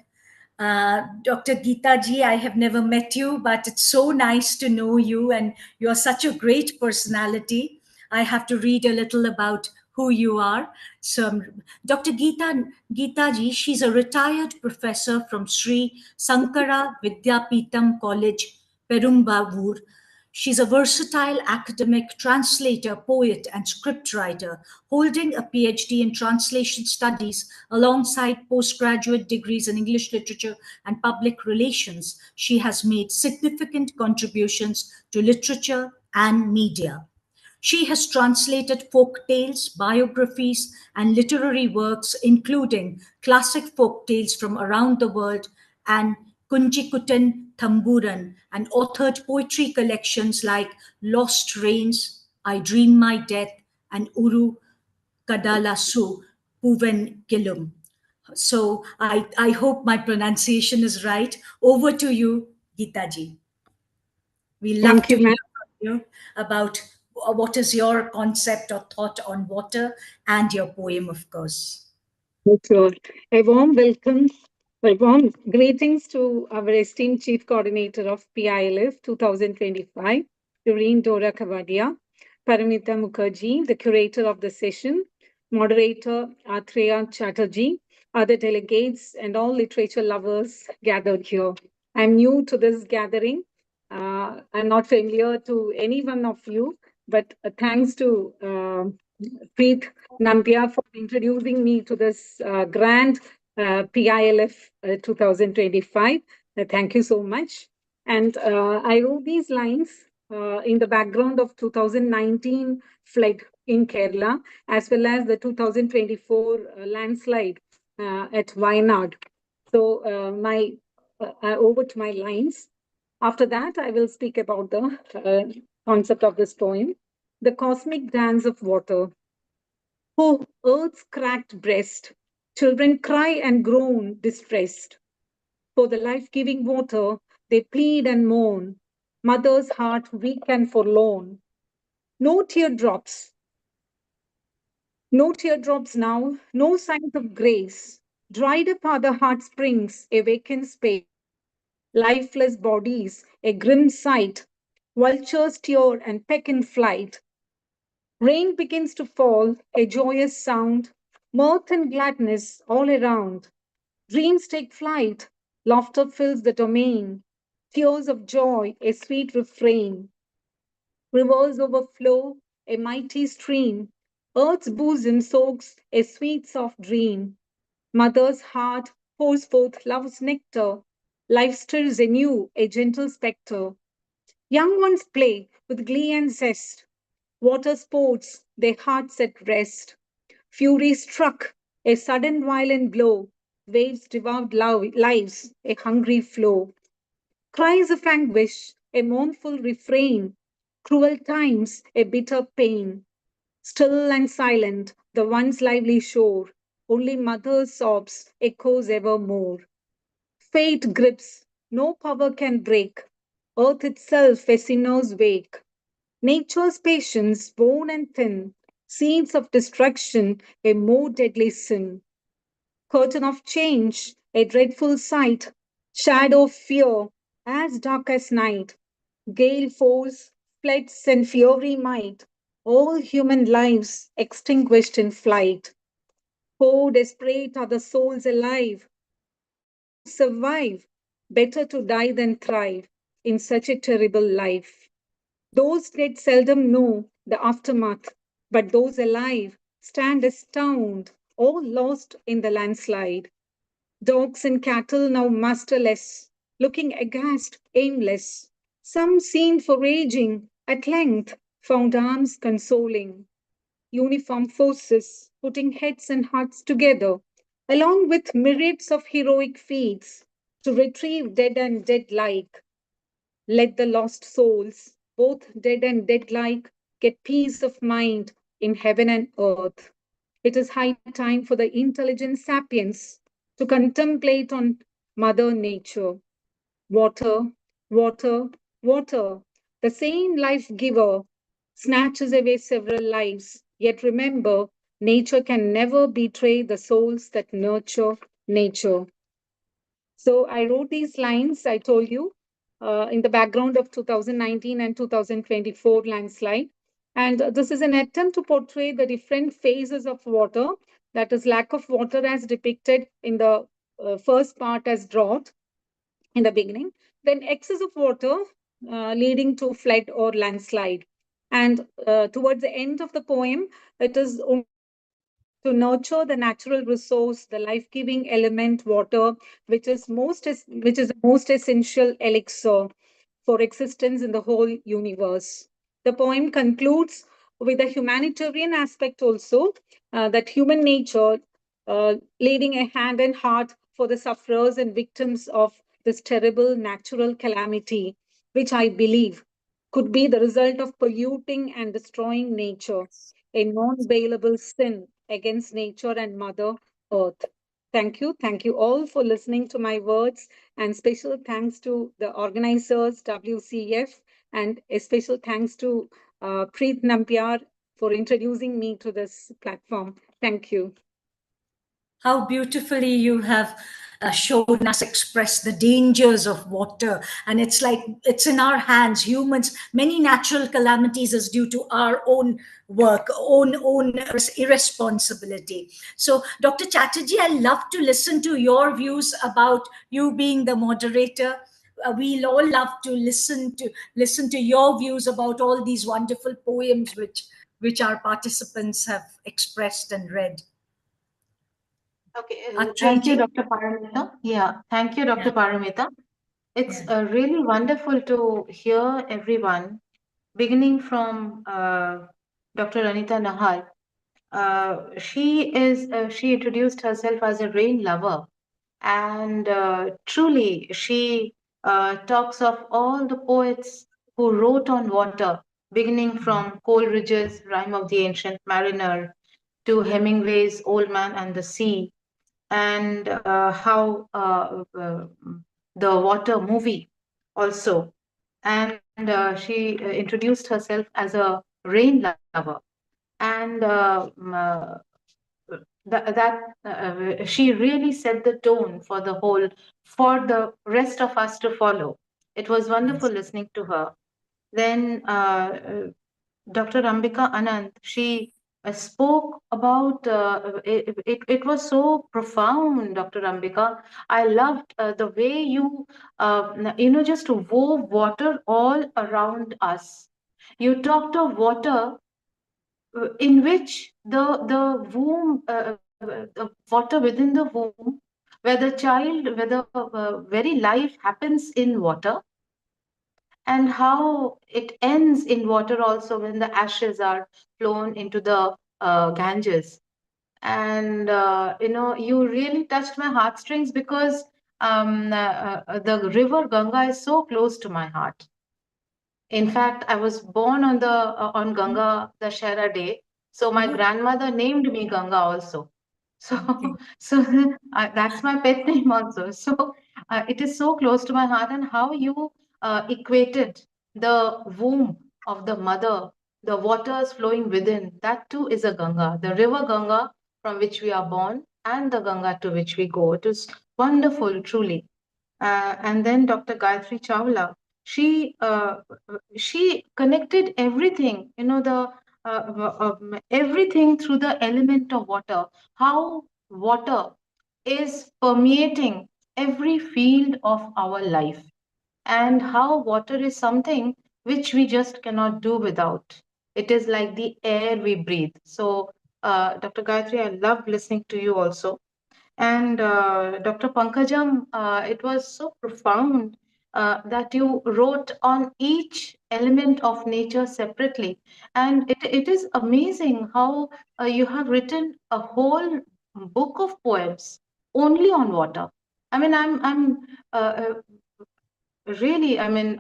Dr. Geetha ji, I have never met you, but it's so nice to know you, and you're such a great personality. I have to read a little about who you are. So, Dr. Geetha ji, she's a retired professor from Sri Sankara Vidyapeetham College, Perumbavoor. She's a versatile academic, translator, poet, and scriptwriter, holding a PhD in translation studies alongside postgraduate degrees in English literature and public relations. She has made significant contributions to literature and media. She has translated folk tales, biographies, and literary works, including classic folk tales from around the world and Kunjikutan Thamburan, and authored poetry collections like Lost Rains, I Dream My Death, and Uru Kadalasu Puven Kilum. So I hope my pronunciation is right. Over to you, Geetha ji. We love Thank to you, hear ma'am. from you about what is your concept or thought on water and your poem, of course. Sure. A warm welcome, warm greetings to our esteemed Chief Coordinator of PILF 2025, Irene Doura Kavadia, Paramita Mukherjee, the curator of the session, moderator Attrayee Chatterjee, other delegates, and all literature lovers gathered here. I'm new to this gathering. I'm not familiar to any one of you, but thanks to Preet Nambiar for introducing me to this grand PILF 2025. Thank you so much. And I wrote these lines in the background of 2019 flood in Kerala, as well as the 2024 landslide at Wayanad. So over to my lines. After that, I will speak about the concept of this poem. The cosmic dance of water. Oh, earth's cracked breast, children cry and groan distressed. For the life-giving water, they plead and moan, mother's heart weak and forlorn. No teardrops now, no signs of grace. Dried up are the heart springs, a vacant space. Lifeless bodies, a grim sight. Vultures tear and peck in flight. Rain begins to fall, a joyous sound, mirth and gladness all around. Dreams take flight, laughter fills the domain, tears of joy, a sweet refrain. Rivers overflow, a mighty stream, earth's bosom soaks a sweet soft dream. Mother's heart pours forth love's nectar, life stirs anew, a gentle spectre. Young ones play with glee and zest, water sports, their hearts at rest. Fury struck, a sudden violent blow, waves devoured lives, a hungry flow. Cries of anguish, a mournful refrain, cruel times, a bitter pain. Still and silent, the once lively shore, only mother's sobs echoes evermore. Fate grips, no power can break, earth itself a sinner's wake. Nature's patience, bone and thin, seeds of destruction, a more deadly sin. Curtain of change, a dreadful sight, shadow of fear, as dark as night. Gale force, floods and fury might, all human lives extinguished in flight. Oh, desperate are the souls alive. Survive, better to die than thrive in such a terrible life. Those dead seldom know the aftermath, but those alive stand astounded, all lost in the landslide. Dogs and cattle now masterless, looking aghast, aimless. Some seen foraging, at length found arms consoling. Uniformed forces putting heads and hearts together, along with myriads of heroic feats, to retrieve dead and dead-like. Let the lost souls, both dead and dead-like, get peace of mind in heaven and earth. It is high time for the intelligent sapiens to contemplate on Mother Nature. Water, water, water, the same life giver snatches away several lives. Yet remember, nature can never betray the souls that nurture nature. So I wrote these lines, I told you, in the background of 2019 and 2024 landslide. And this is an attempt to portray the different phases of water, that is, lack of water as depicted in the first part as drought in the beginning, then excess of water leading to flood or landslide. And towards the end of the poem, it is to nurture the natural resource, the life-giving element, water, which is the most essential elixir for existence in the whole universe. The poem concludes with a humanitarian aspect also, that human nature leading a hand and heart for the sufferers and victims of this terrible natural calamity, which I believe could be the result of polluting and destroying nature, a non-bailable sin against nature and Mother Earth. Thank you. Thank you all for listening to my words, and special thanks to the organizers, WCF, and a special thanks to Preet Nambiar for introducing me to this platform. Thank you. How beautifully you have shown us express the dangers of water. And it's like, it's in our hands, humans. Many natural calamities is due to our own work, own irresponsibility. So Dr. Chatterjee, I love to listen to your views about you being the moderator. We'll all love to listen to your views about all these wonderful poems which our participants have expressed and read. Okay, Attrayee thank you, ji. Dr. Paramita. Yeah, thank you, Dr. Paramita. It's really wonderful to hear everyone, beginning from Dr. Anita Nahal. She introduced herself as a rain lover, and truly she talks of all the poets who wrote on water, beginning from Coleridge's Rime of the Ancient Mariner to Hemingway's Old Man and the Sea, and how the water movie also. And she introduced herself as a rain lover. And she really set the tone for the rest of us to follow. It was wonderful listening to her. Then Dr. Ambika Ananth, she spoke about it was so profound, Dr. Ambika. I loved the way you just wove water all around us. You talked of water in which the womb, the water within the womb, where the very life happens in water, and how it ends in water also when the ashes are flown into the Ganges. And you really touched my heartstrings because the river Ganga is so close to my heart. In fact, I was born on Ganga Dashera Day, so my grandmother named me Ganga also. So, that's my pet name also. So it is so close to my heart, and how you equated the womb of the mother, the waters flowing within, that too is a Ganga, the river Ganga from which we are born, and the Ganga to which we go. It is wonderful, truly. And then Dr. Gayatri Chawla, she connected everything, everything through the element of water, how water is permeating every field of our life, and how water is something which we just cannot do without. It is like the air we breathe. So, Dr. Gayatri, I love listening to you also. And Dr. Pankajam, it was so profound that you wrote on each element of nature separately. And it is amazing how you have written a whole book of poems only on water. I mean, I'm really, I mean,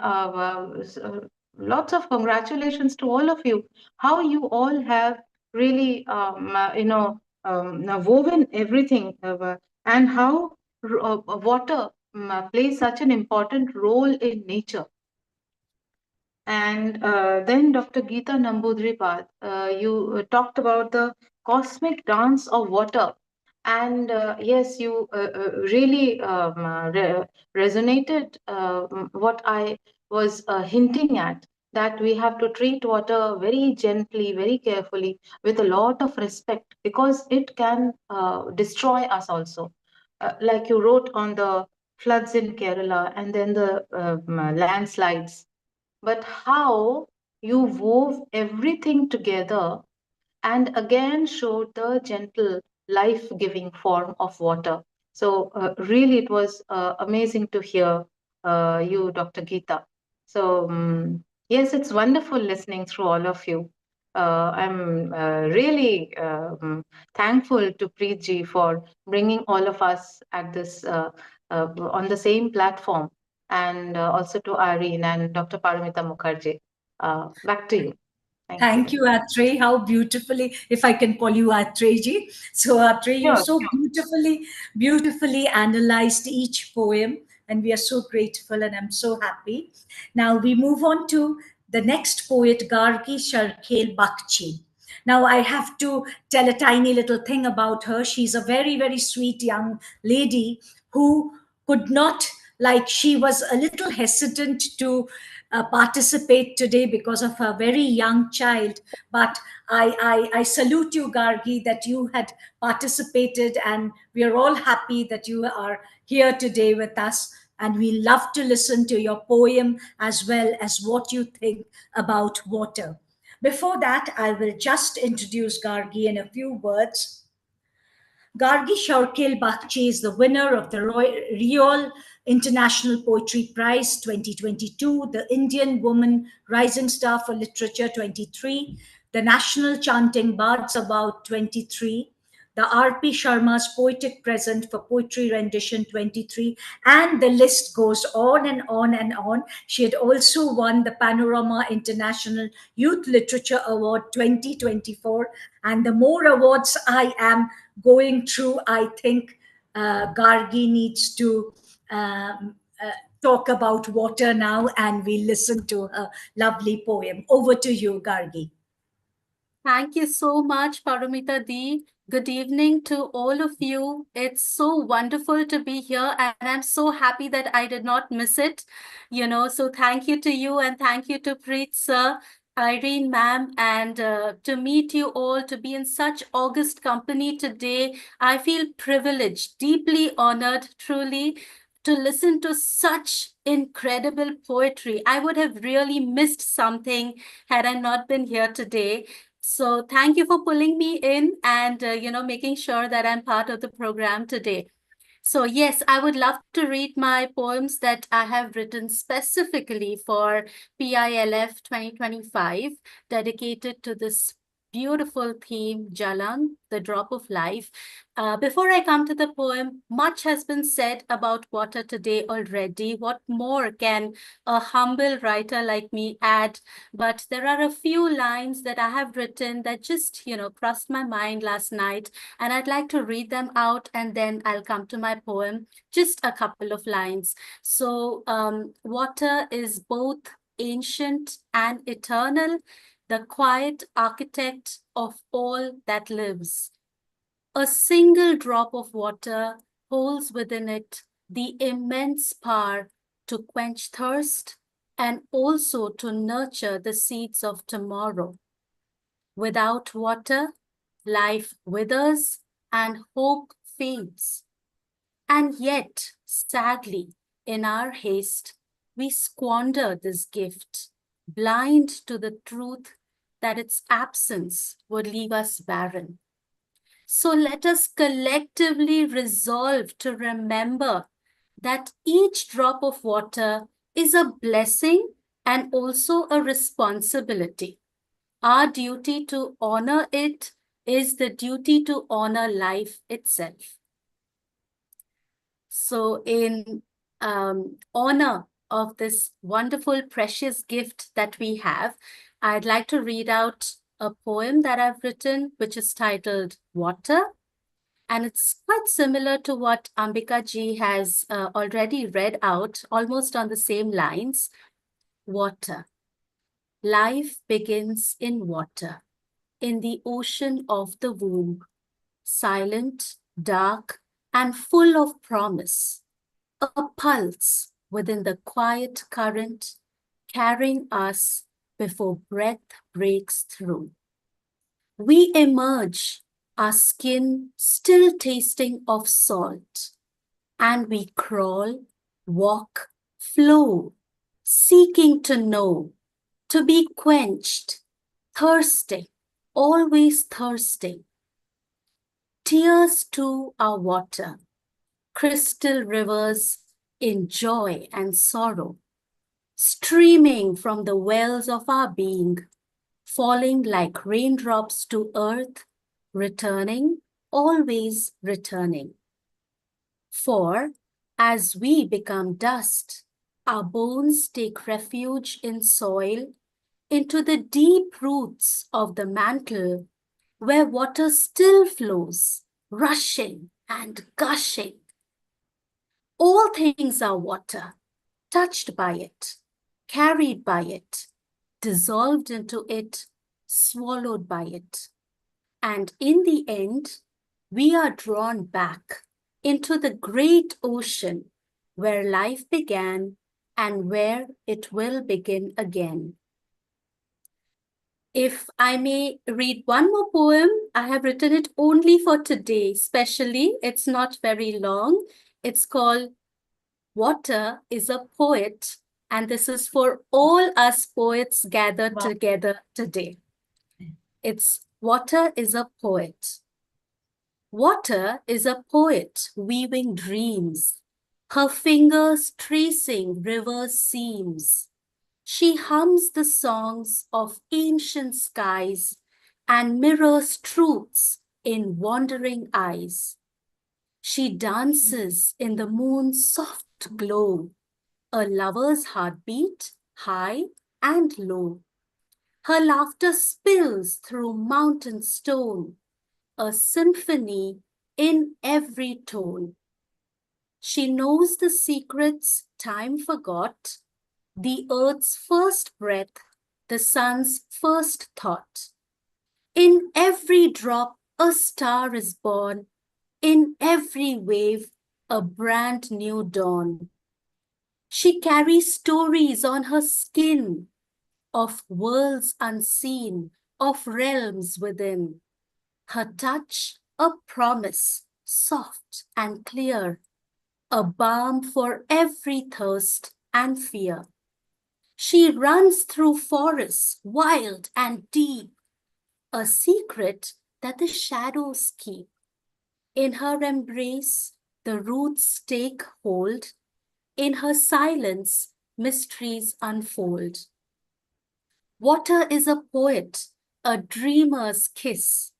lots of congratulations to all of you. How you all have really, woven everything, and how water plays such an important role in nature. And then Dr. Geetha Nambuthirippad, you talked about the cosmic dance of water. And yes, you really resonated what I was hinting at, that we have to treat water very gently, very carefully, with a lot of respect, because it can destroy us also. Like you wrote on the floods in Kerala and then the landslides, but how you wove everything together and again showed the gentle, life-giving form of water. So really, it was amazing to hear you, Dr. Geetha. So yes, it's wonderful listening through all of you. I'm really thankful to Preet ji for bringing all of us at this on the same platform, and also to Irene and Dr. Paramita Mukherjee. Back to you. Thank you, Attrayee. How beautifully, if I can call you Attrayee. So, Attrayee, you Sure, so beautifully analyzed each poem, and we are so grateful, and I'm so happy. Now we move on to the next poet, Gargi Sarkhel Bakchi. Now I have to tell a tiny little thing about her. She's a very, very sweet young lady who could not, like, she was a little hesitant to participate today because of a very young child. But I salute you, Gargi, that you had participated, and we are all happy that you are here today with us. And we love to listen to your poem as well as what you think about water. Before that, I will just introduce Gargi in a few words. Gargi Sarkhel Bakchi is the winner of the Real International Poetry Prize 2022, the Indian Woman Rising Star for Literature 23, the National Chanting Bards Award 23, the R.P. Sharma's Poetic Present for Poetry Rendition 23, and the list goes on and on and on. She had also won the Panorama International Youth Literature Award 2024, and the more awards I am going through, I think Gargi needs to talk about water now, and we listen to her lovely poem. Over to you, Gargi. Thank you so much, Paramita Di. Good evening to all of you. It's so wonderful to be here, and I'm so happy that I did not miss it. So thank you to you, and thank you to Preet sir, Irene ma'am, and to meet you all, to be in such august company today. I feel privileged, deeply honored, truly, to listen to such incredible poetry. I would have really missed something had I not been here today. So thank you for pulling me in and, making sure that I'm part of the program today. So yes, I would love to read my poems that I have written specifically for PILF 2025, dedicated to this beautiful theme, Jalan, the drop of life. Before I come to the poem, much has been said about water today already. What more can a humble writer like me add? But there are a few lines that I have written that just, crossed my mind last night, and I'd like to read them out, and then I'll come to my poem, just a couple of lines. So water is both ancient and eternal, the quiet architect of all that lives. A single drop of water holds within it the immense power to quench thirst and also to nurture the seeds of tomorrow. Without water, life withers and hope fades. And yet, sadly, in our haste, we squander this gift, blind to the truth that its absence would leave us barren. So let us collectively resolve to remember that each drop of water is a blessing and also a responsibility. Our duty to honor it is the duty to honor life itself. So in honor of this wonderful, precious gift that we have, I'd like to read out a poem that I've written, which is titled Water. And it's quite similar to what Ambika ji has already read out, almost on the same lines. Water. Life begins in water, in the ocean of the womb, silent, dark, and full of promise. A pulse within the quiet current, carrying us before breath breaks through. We emerge, our skin still tasting of salt, and we crawl, walk, flow, seeking to know, to be quenched, thirsting, always thirsting. Tears too are water, crystal rivers in joy and sorrow, streaming from the wells of our being, falling like raindrops to earth, returning, always returning. For as we become dust, our bones take refuge in soil, into the deep roots of the mantle, where water still flows, rushing and gushing. All things are water, touched by it, carried by it, dissolved into it, swallowed by it. And in the end, we are drawn back into the great ocean where life began and where it will begin again. If I may read one more poem, I have written it only for today, specially. It's not very long. It's called Water is a Poet, and this is for all us poets gathered together today. It's Water is a Poet. Water is a poet weaving dreams, her fingers tracing rivers' seams. She hums the songs of ancient skies and mirrors truths in wandering eyes. She dances in the moon's soft glow, a lover's heartbeat, high and low. Her laughter spills through mountain stone, a symphony in every tone. She knows the secrets time forgot, the earth's first breath, the sun's first thought. In every drop, a star is born, in every wave, a brand new dawn. She carries stories on her skin of worlds unseen, of realms within. Her touch, a promise, soft and clear, a balm for every thirst and fear. She runs through forests wild and deep, a secret that the shadows keep. In her embrace, the roots take hold. In her silence, mysteries unfold. Water is a poet, a dreamer's kiss,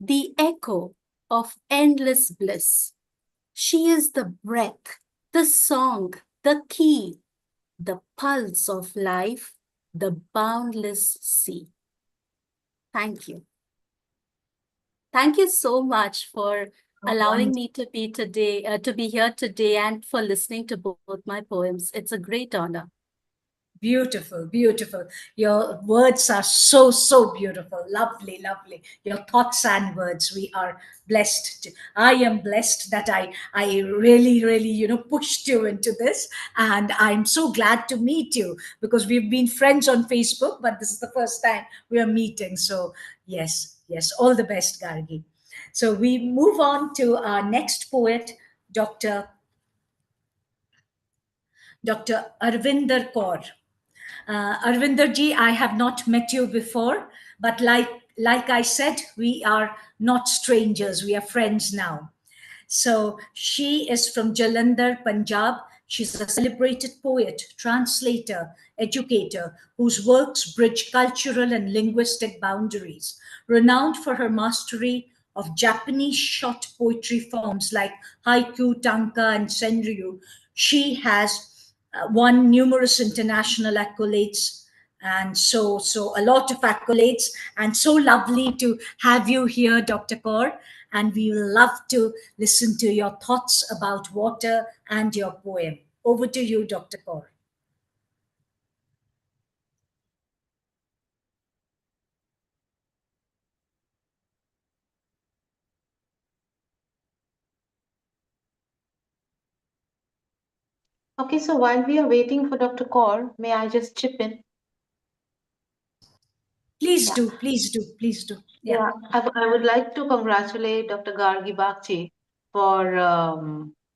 the echo of endless bliss. She is the breath, the song, the key, the pulse of life, the boundless sea. Thank you. Thank you so much for allowing me to be here today and for listening to both my poems. It's a great honor. Beautiful, beautiful. Your words are so, so beautiful. Lovely, lovely. Your thoughts and words. We are blessed. I am blessed that I really, really, pushed you into this. And I'm so glad to meet you because we've been friends on Facebook, but this is the first time we are meeting. So yes, all the best, Gargi. So we move on to our next poet, Dr. Arvinder Kaur. Arvinderji, I have not met you before, but like I said, we are not strangers. We are friends now. So she is from Jalandhar, Punjab. She's a celebrated poet, translator, educator, whose works bridge cultural and linguistic boundaries. Renowned for her mastery of Japanese short poetry forms like haiku, tanka, and senryu, she has won numerous international accolades, and so a lot of accolades, and so lovely to have you here, Dr. Kaur, and we will love to listen to your thoughts about water and your poem. Over to you, Dr. Kaur. Okay, so while we are waiting for Dr. Kaur, may I just chip in? Please Yeah. do, please do, please do. Yeah, I would like to congratulate Dr. Gargi Bakchi for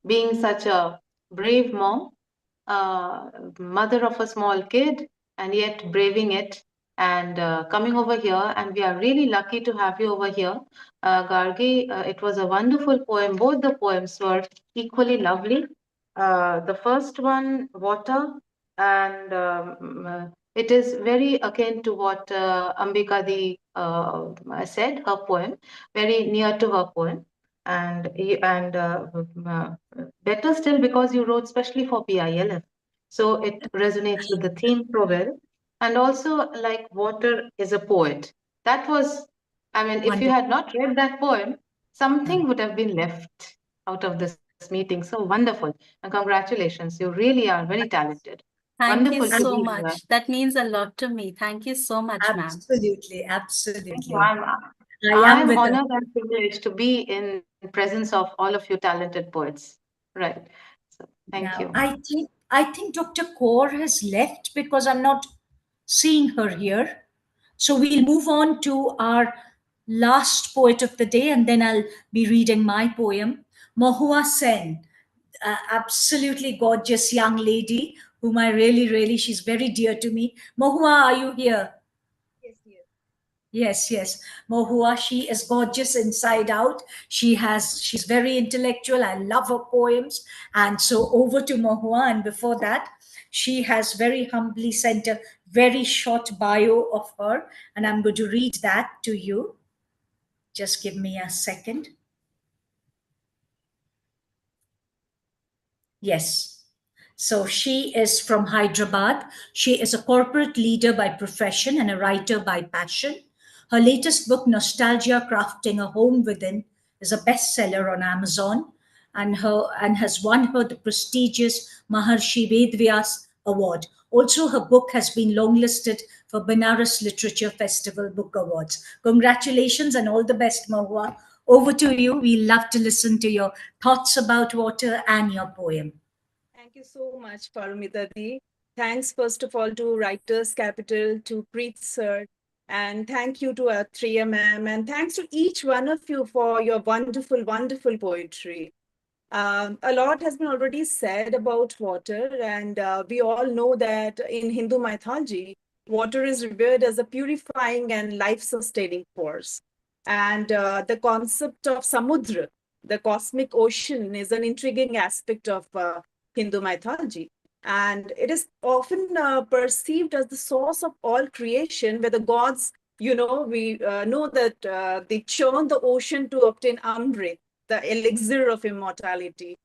being such a brave mom, mother of a small kid, and yet braving it and coming over here. And we are really lucky to have you over here. Gargi, it was a wonderful poem. Both the poems were equally lovely. The first one, Water, and it is very akin to what Ambika said, her poem, very near to her poem. And better still because you wrote specially for PILF. So it resonates with the theme so well. And also, like, Water is a poet. That was, I mean, if you had not read that poem, something would have been left out of this meeting. So wonderful. And congratulations. You really are very talented. Thank you Wonderful to so be here. much. That means a lot to me. Thank you so much, ma'am. Absolutely, Thank absolutely. you. I am I'm with honored and privileged to be in presence of all of you talented poets. Right. So thank you. I think Dr. Kaur has left because I'm not seeing her here. So we'll move on to our last poet of the day, and then I'll be reading my poem. Mahua Sen, absolutely gorgeous young lady whom I really, she's very dear to me. Mahua, are you here? Yes. Mahua, she is gorgeous inside out. She's very intellectual. I love her poems. And so over to Mahua. And before that, she has very humbly sent a very short bio of her. And I'm going to read that to you. Just give me a second. Yes. So she is from Hyderabad. She is a corporate leader by profession and a writer by passion. Her latest book, Nostalgia Crafting a Home Within, is a bestseller on Amazon and has won her the prestigious Maharshi Vedvyas Award. Also, her book has been longlisted for Benares Literature Festival Book Awards. Congratulations and all the best, Mahua. Over to you. We love to listen to your thoughts about water and your poem. Thank you so much, Paramita Di. Thanks, first of all, to Writers Capital, to Preet Sir, and thank you to Attrayee ma'am, and thanks to each one of you for your wonderful, wonderful poetry. A lot has been already said about water, and we all know that in Hindu mythology, water is revered as a purifying and life-sustaining force. And the concept of Samudra, the cosmic ocean, is an intriguing aspect of Hindu mythology. And it is often perceived as the source of all creation, where the gods, we know that they churn the ocean to obtain Amrit, the elixir of immortality.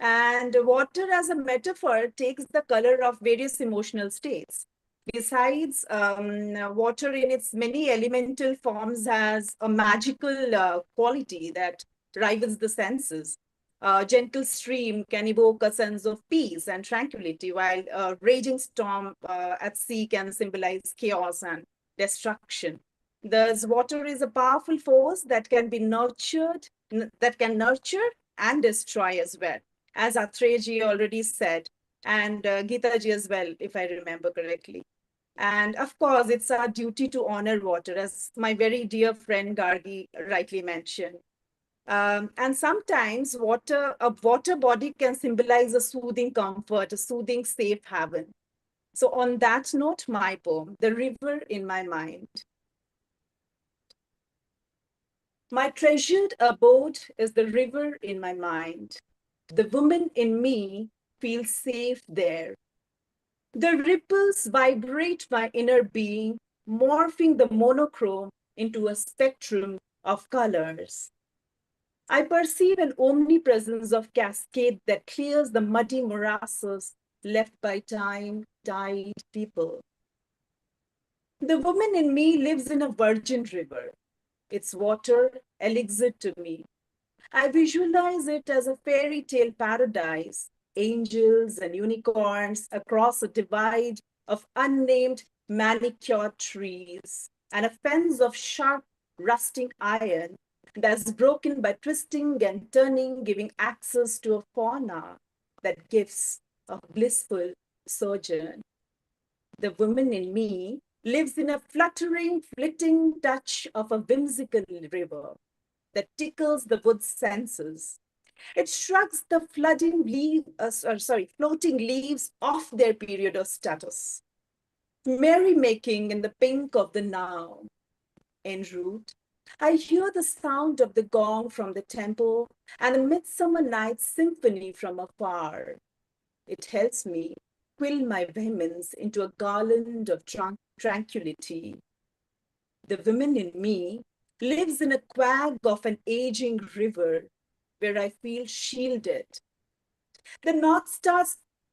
And water as a metaphor takes the color of various emotional states. Besides, water in its many elemental forms has a magical quality that rivals the senses. A gentle stream can evoke a sense of peace and tranquility, while a raging storm at sea can symbolize chaos and destruction. Thus, water is a powerful force that can be nurtured, that can nurture and destroy as well, as Attrayee already said, and Geetha ji as well, if I remember correctly. And of course, it's our duty to honor water, as my very dear friend Gargi rightly mentioned. And sometimes a water body can symbolize a soothing comfort, a soothing safe haven. So on that note, my poem, The River in My Mind. My treasured abode is the river in my mind. The woman in me feels safe there. The ripples vibrate my inner being, morphing the monochrome into a spectrum of colors. I perceive an omnipresence of cascade that clears the muddy morasses left by time, died people. The woman in me lives in a virgin river, its water elixir to me. I visualize it as a fairy tale paradise, angels and unicorns across a divide of unnamed manicured trees and a fence of sharp rusting iron that's broken by twisting and turning, giving access to a fauna that gives a blissful sojourn. The woman in me lives in a fluttering, flitting touch of a whimsical river that tickles the wood's senses. It shrugs the floating leaves off their period of status. Merrymaking in the pink of the now. En route, I hear the sound of the gong from the temple and the midsummer night symphony from afar. It helps me quill my vehemence into a garland of tranquility. The woman in me lives in a quag of an aging river where I feel shielded. The North Star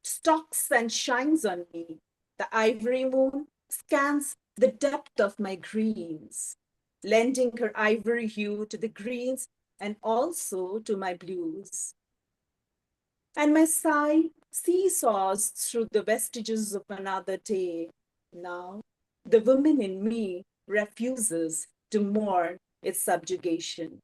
stalks and shines on me. The ivory moon scans the depth of my greens, lending her ivory hue to the greens and also to my blues. And my sigh seesaws through the vestiges of another day. Now, the woman in me refuses to mourn its subjugation.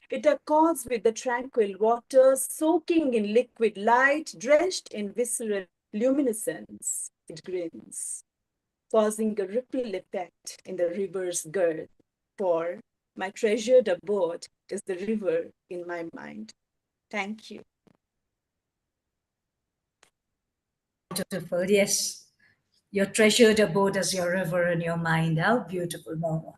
It accords with the tranquil waters, soaking in liquid light, drenched in visceral luminescence. It grins, causing a ripple effect in the river's girth. For my treasured abode is the river in my mind. Thank you. Beautiful, yes. Your treasured abode as your river in your mind. How beautiful, Mahua.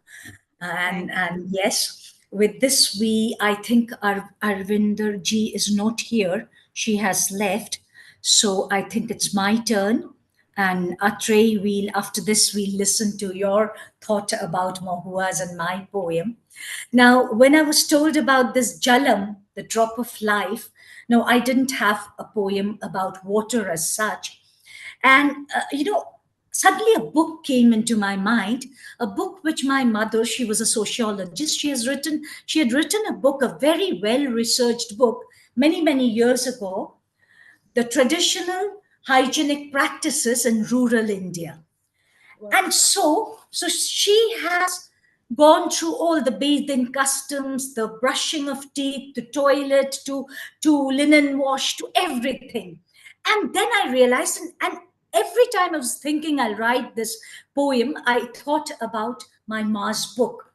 And yes, with this, I think Arvinder Ji is not here. She has left. So I think it's my turn. And Attrayee, after this, we'll listen to your thought about Mahua's and my poem. Now, when I was told about this Jalam, the drop of life, no, I didn't have a poem about water as such. And, suddenly a book came into my mind, a book which my mother, she was a sociologist, she had written a book, a very well-researched book, many, many years ago, The Traditional Hygienic Practices in Rural India. Wow. And so she has gone through all the bathing customs, the brushing of teeth, the toilet, to linen wash, to everything. And then I realized, and every time I was thinking I'll write this poem, I thought about my ma's book.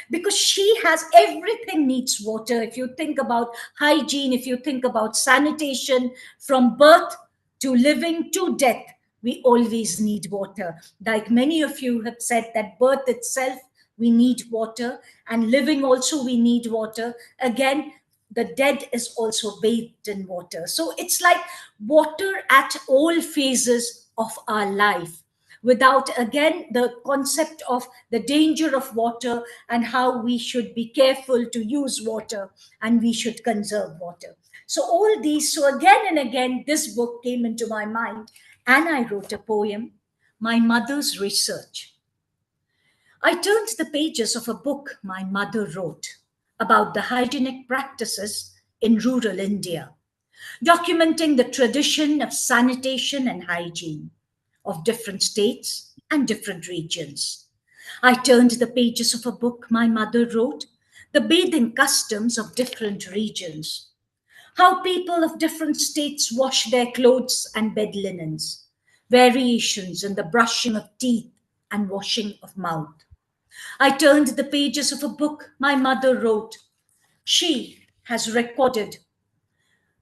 Because she has everything needs water. If you think about hygiene, if you think about sanitation, from birth to living to death, we always need water. Like many of you have said, that birth itself, we need water, and living also we need water. Again, the dead is also bathed in water. So it's like water at all phases of our life, without, again, the concept of the danger of water and how we should be careful to use water and we should conserve water. So all these, so again and again, this book came into my mind and I wrote a poem, My Mother's Research. I turned the pages of a book my mother wrote about the hygienic practices in rural India, documenting the tradition of sanitation and hygiene of different states and different regions. I turned the pages of a book my mother wrote, the bathing customs of different regions, how people of different states wash their clothes and bed linens, variations in the brushing of teeth and washing of mouth. I turned the pages of a book my mother wrote. She has recorded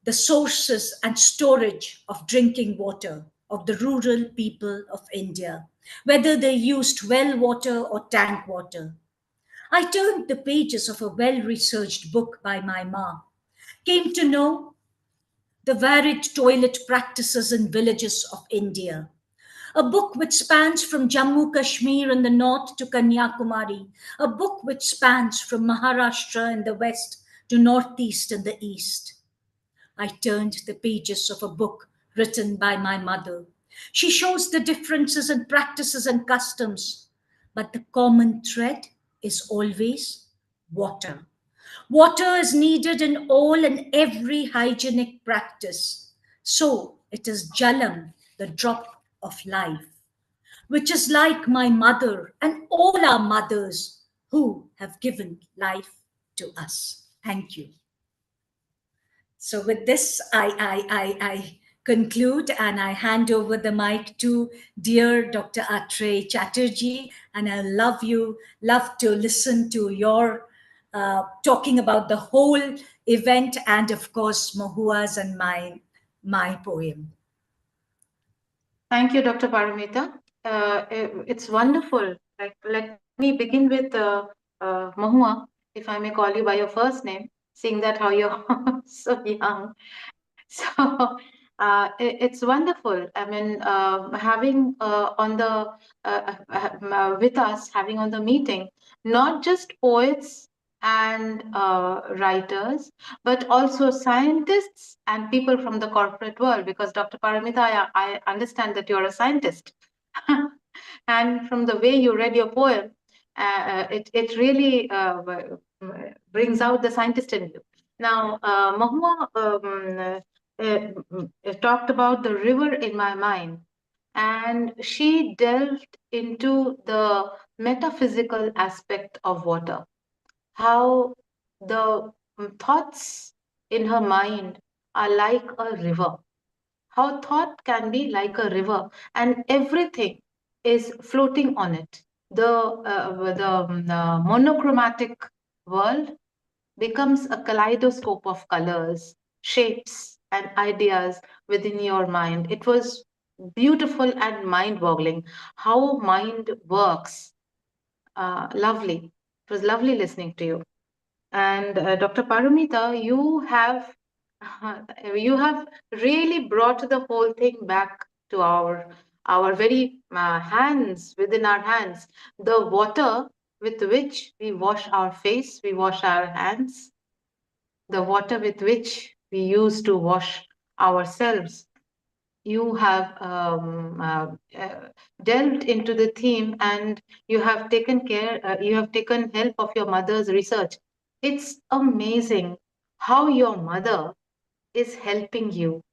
the sources and storage of drinking water of the rural people of India, whether they used well water or tank water. I turned the pages of a well-researched book by my ma, came to know the varied toilet practices in villages of India, a book which spans from Jammu Kashmir in the north to Kanyakumari, a book which spans from Maharashtra in the west to northeast in the east. I turned the pages of a book written by my mother. She shows the differences in practices and customs, but the common thread is always water. Water is needed in all and every hygienic practice. So it is Jalam, the drop of life, which is like my mother and all our mothers who have given life to us. Thank you. So with this, I conclude and I hand over the mic to dear Dr. Attrayee Chatterjee, and I love to listen to your talking about the whole event and of course Mahua's and my poem. Thank you, Dr. Paramita. It's wonderful. Let me begin with Mahua, if I may call you by your first name, seeing that how you're so young. So it's wonderful. I mean, having on the with us, having on the meeting, not just poets and writers, but also scientists and people from the corporate world. Because Dr. Paramita, I understand that you're a scientist, and from the way you read your poem, it really brings out the scientist in you. Now, Mahua talked about the river in my mind, and she delved into the metaphysical aspect of water, how the thoughts in her mind are like a river, how thought can be like a river and everything is floating on it. The monochromatic world becomes a kaleidoscope of colors, shapes, and ideas within your mind. It was beautiful and mind-boggling how mind works. Lovely. It was lovely listening to you. And Dr. Paramita, you have really brought the whole thing back to our very hands, within our hands. The water with which we wash our face, we wash our hands, the water with which we use to wash ourselves. You have delved into the theme and you have taken help of your mother's research. It's amazing how your mother is helping you.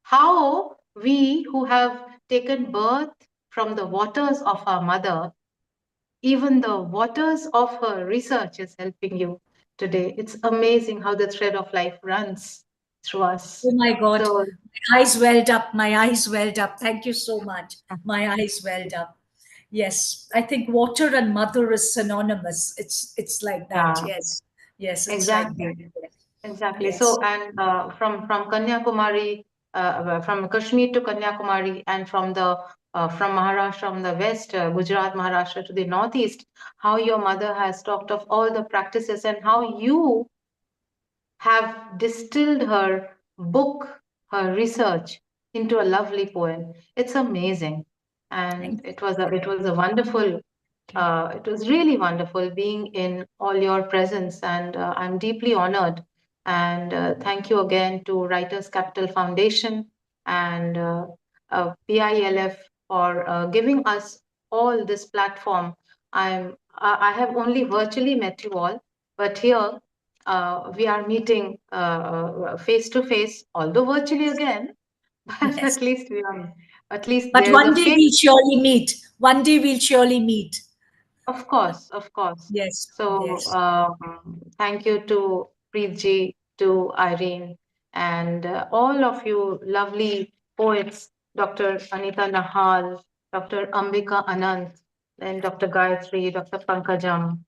How we who have taken birth from the waters of our mother, even the waters of her research is helping you today. It's amazing how the thread of life runs through us. Oh my God, So, my eyes welled up. My eyes welled up. Thank you so much. My eyes welled up. Yes, I think water and mother is synonymous. It's like that. yeah, Yes, it's exactly. like that. Exactly. Yes. So, and from Kanyakumari, from Kashmir to Kanyakumari, and from Maharashtra, from the west, Gujarat, Maharashtra to the northeast, how your mother has talked of all the practices and how you have distilled her book, her research into a lovely poem. It's amazing, and it was a wonderful. It was really wonderful being in all your presence, and I'm deeply honored. And thank you again to Writers Capital Foundation and PILF for giving us all this platform. I have only virtually met you all, but here we are meeting face to face, although virtually again. But Yes. at least But there's a one day face. we'll surely meet. One day we'll surely meet. Of course, of course. Yes. So Yes. thank you to Preetji, to Irene, and all of you lovely poets, Dr. Anita Nahal, Dr. Ambika Ananth, and Dr. Gayatri, Dr. Pankajam,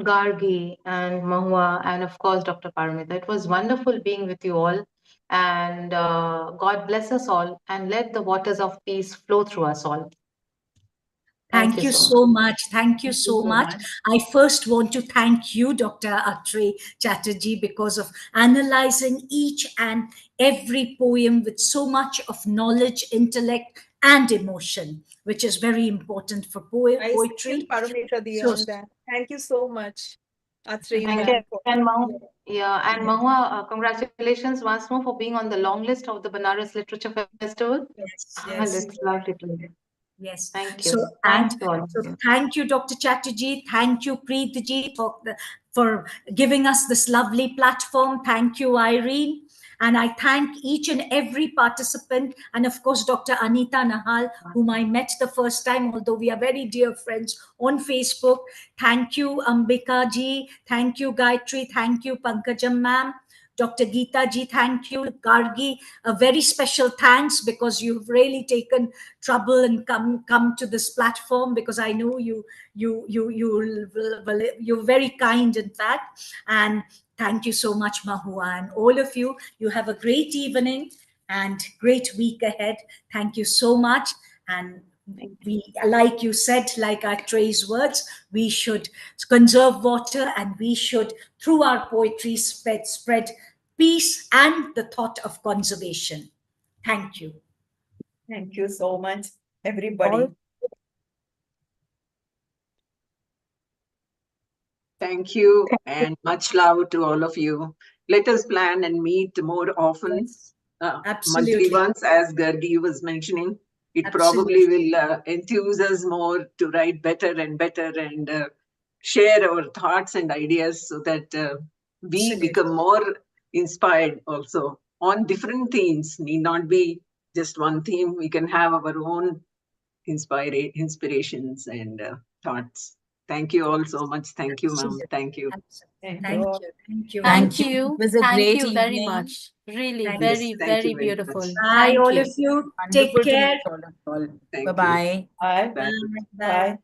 Gargi, and Mahua, and of course, Dr. Paramita. It was wonderful being with you all, and God bless us all, and let the waters of peace flow through us all. Thank you so much. Thank you so much. I first want to thank you, Dr. Attrayee Chatterjee, because of analyzing each and every poem with so much of knowledge, intellect, and emotion, which is very important for I poetry. second Paramita on that. Thank you so much, Attrayee Thank ma'am. you. And Mahua, congratulations once more for being on the long list of the Banaras Literature Festival. Yes. It's lovely to hear. Yes. Thank you. So, Thanks to all of so you. thank you, Dr. Chatterjee. Thank you, Preetji, for giving us this lovely platform. Thank you, Irene. And I thank each and every participant. And of course, Dr. Anita Nahal, whom I met the first time, although we are very dear friends on Facebook. Thank you, Ambika ji. Thank you, Gayatri. Thank you, Pankajam ma'am. Dr. Geetha ji, thank you. Gargi, a very special thanks, because you've really taken trouble and come to this platform, because I know you're very kind, in fact. And thank you so much, Mahua, and all of you. You have a great evening and great week ahead. Thank you so much. And we, like you said, like Attree's words, we should conserve water, and we should, through our poetry, spread peace and the thought of conservation. Thank you. Thank you so much, everybody. Thank you, and much love to all of you. Let us plan and meet more often. Yes, Monthly absolutely. ones, as Gargi was mentioning. It Absolutely. probably will enthuse us more to write better and better, and share our thoughts and ideas, so that we Absolutely. become more inspired also on different themes. Need not be just one theme. We can have our own inspirations and thoughts. Thank you all so much. Thank you, ma'am. Thank you. Thank Thank you. you. Thank you. Thank It you. was a Thank great you very evening. much. Really, Thank Yes, very, thank you very very beautiful. much. Bye, Thank all you. of you. Wonderful Take to care. meet all of you all. Thank you. Bye-bye. Bye. Bye. Bye. Bye. Bye.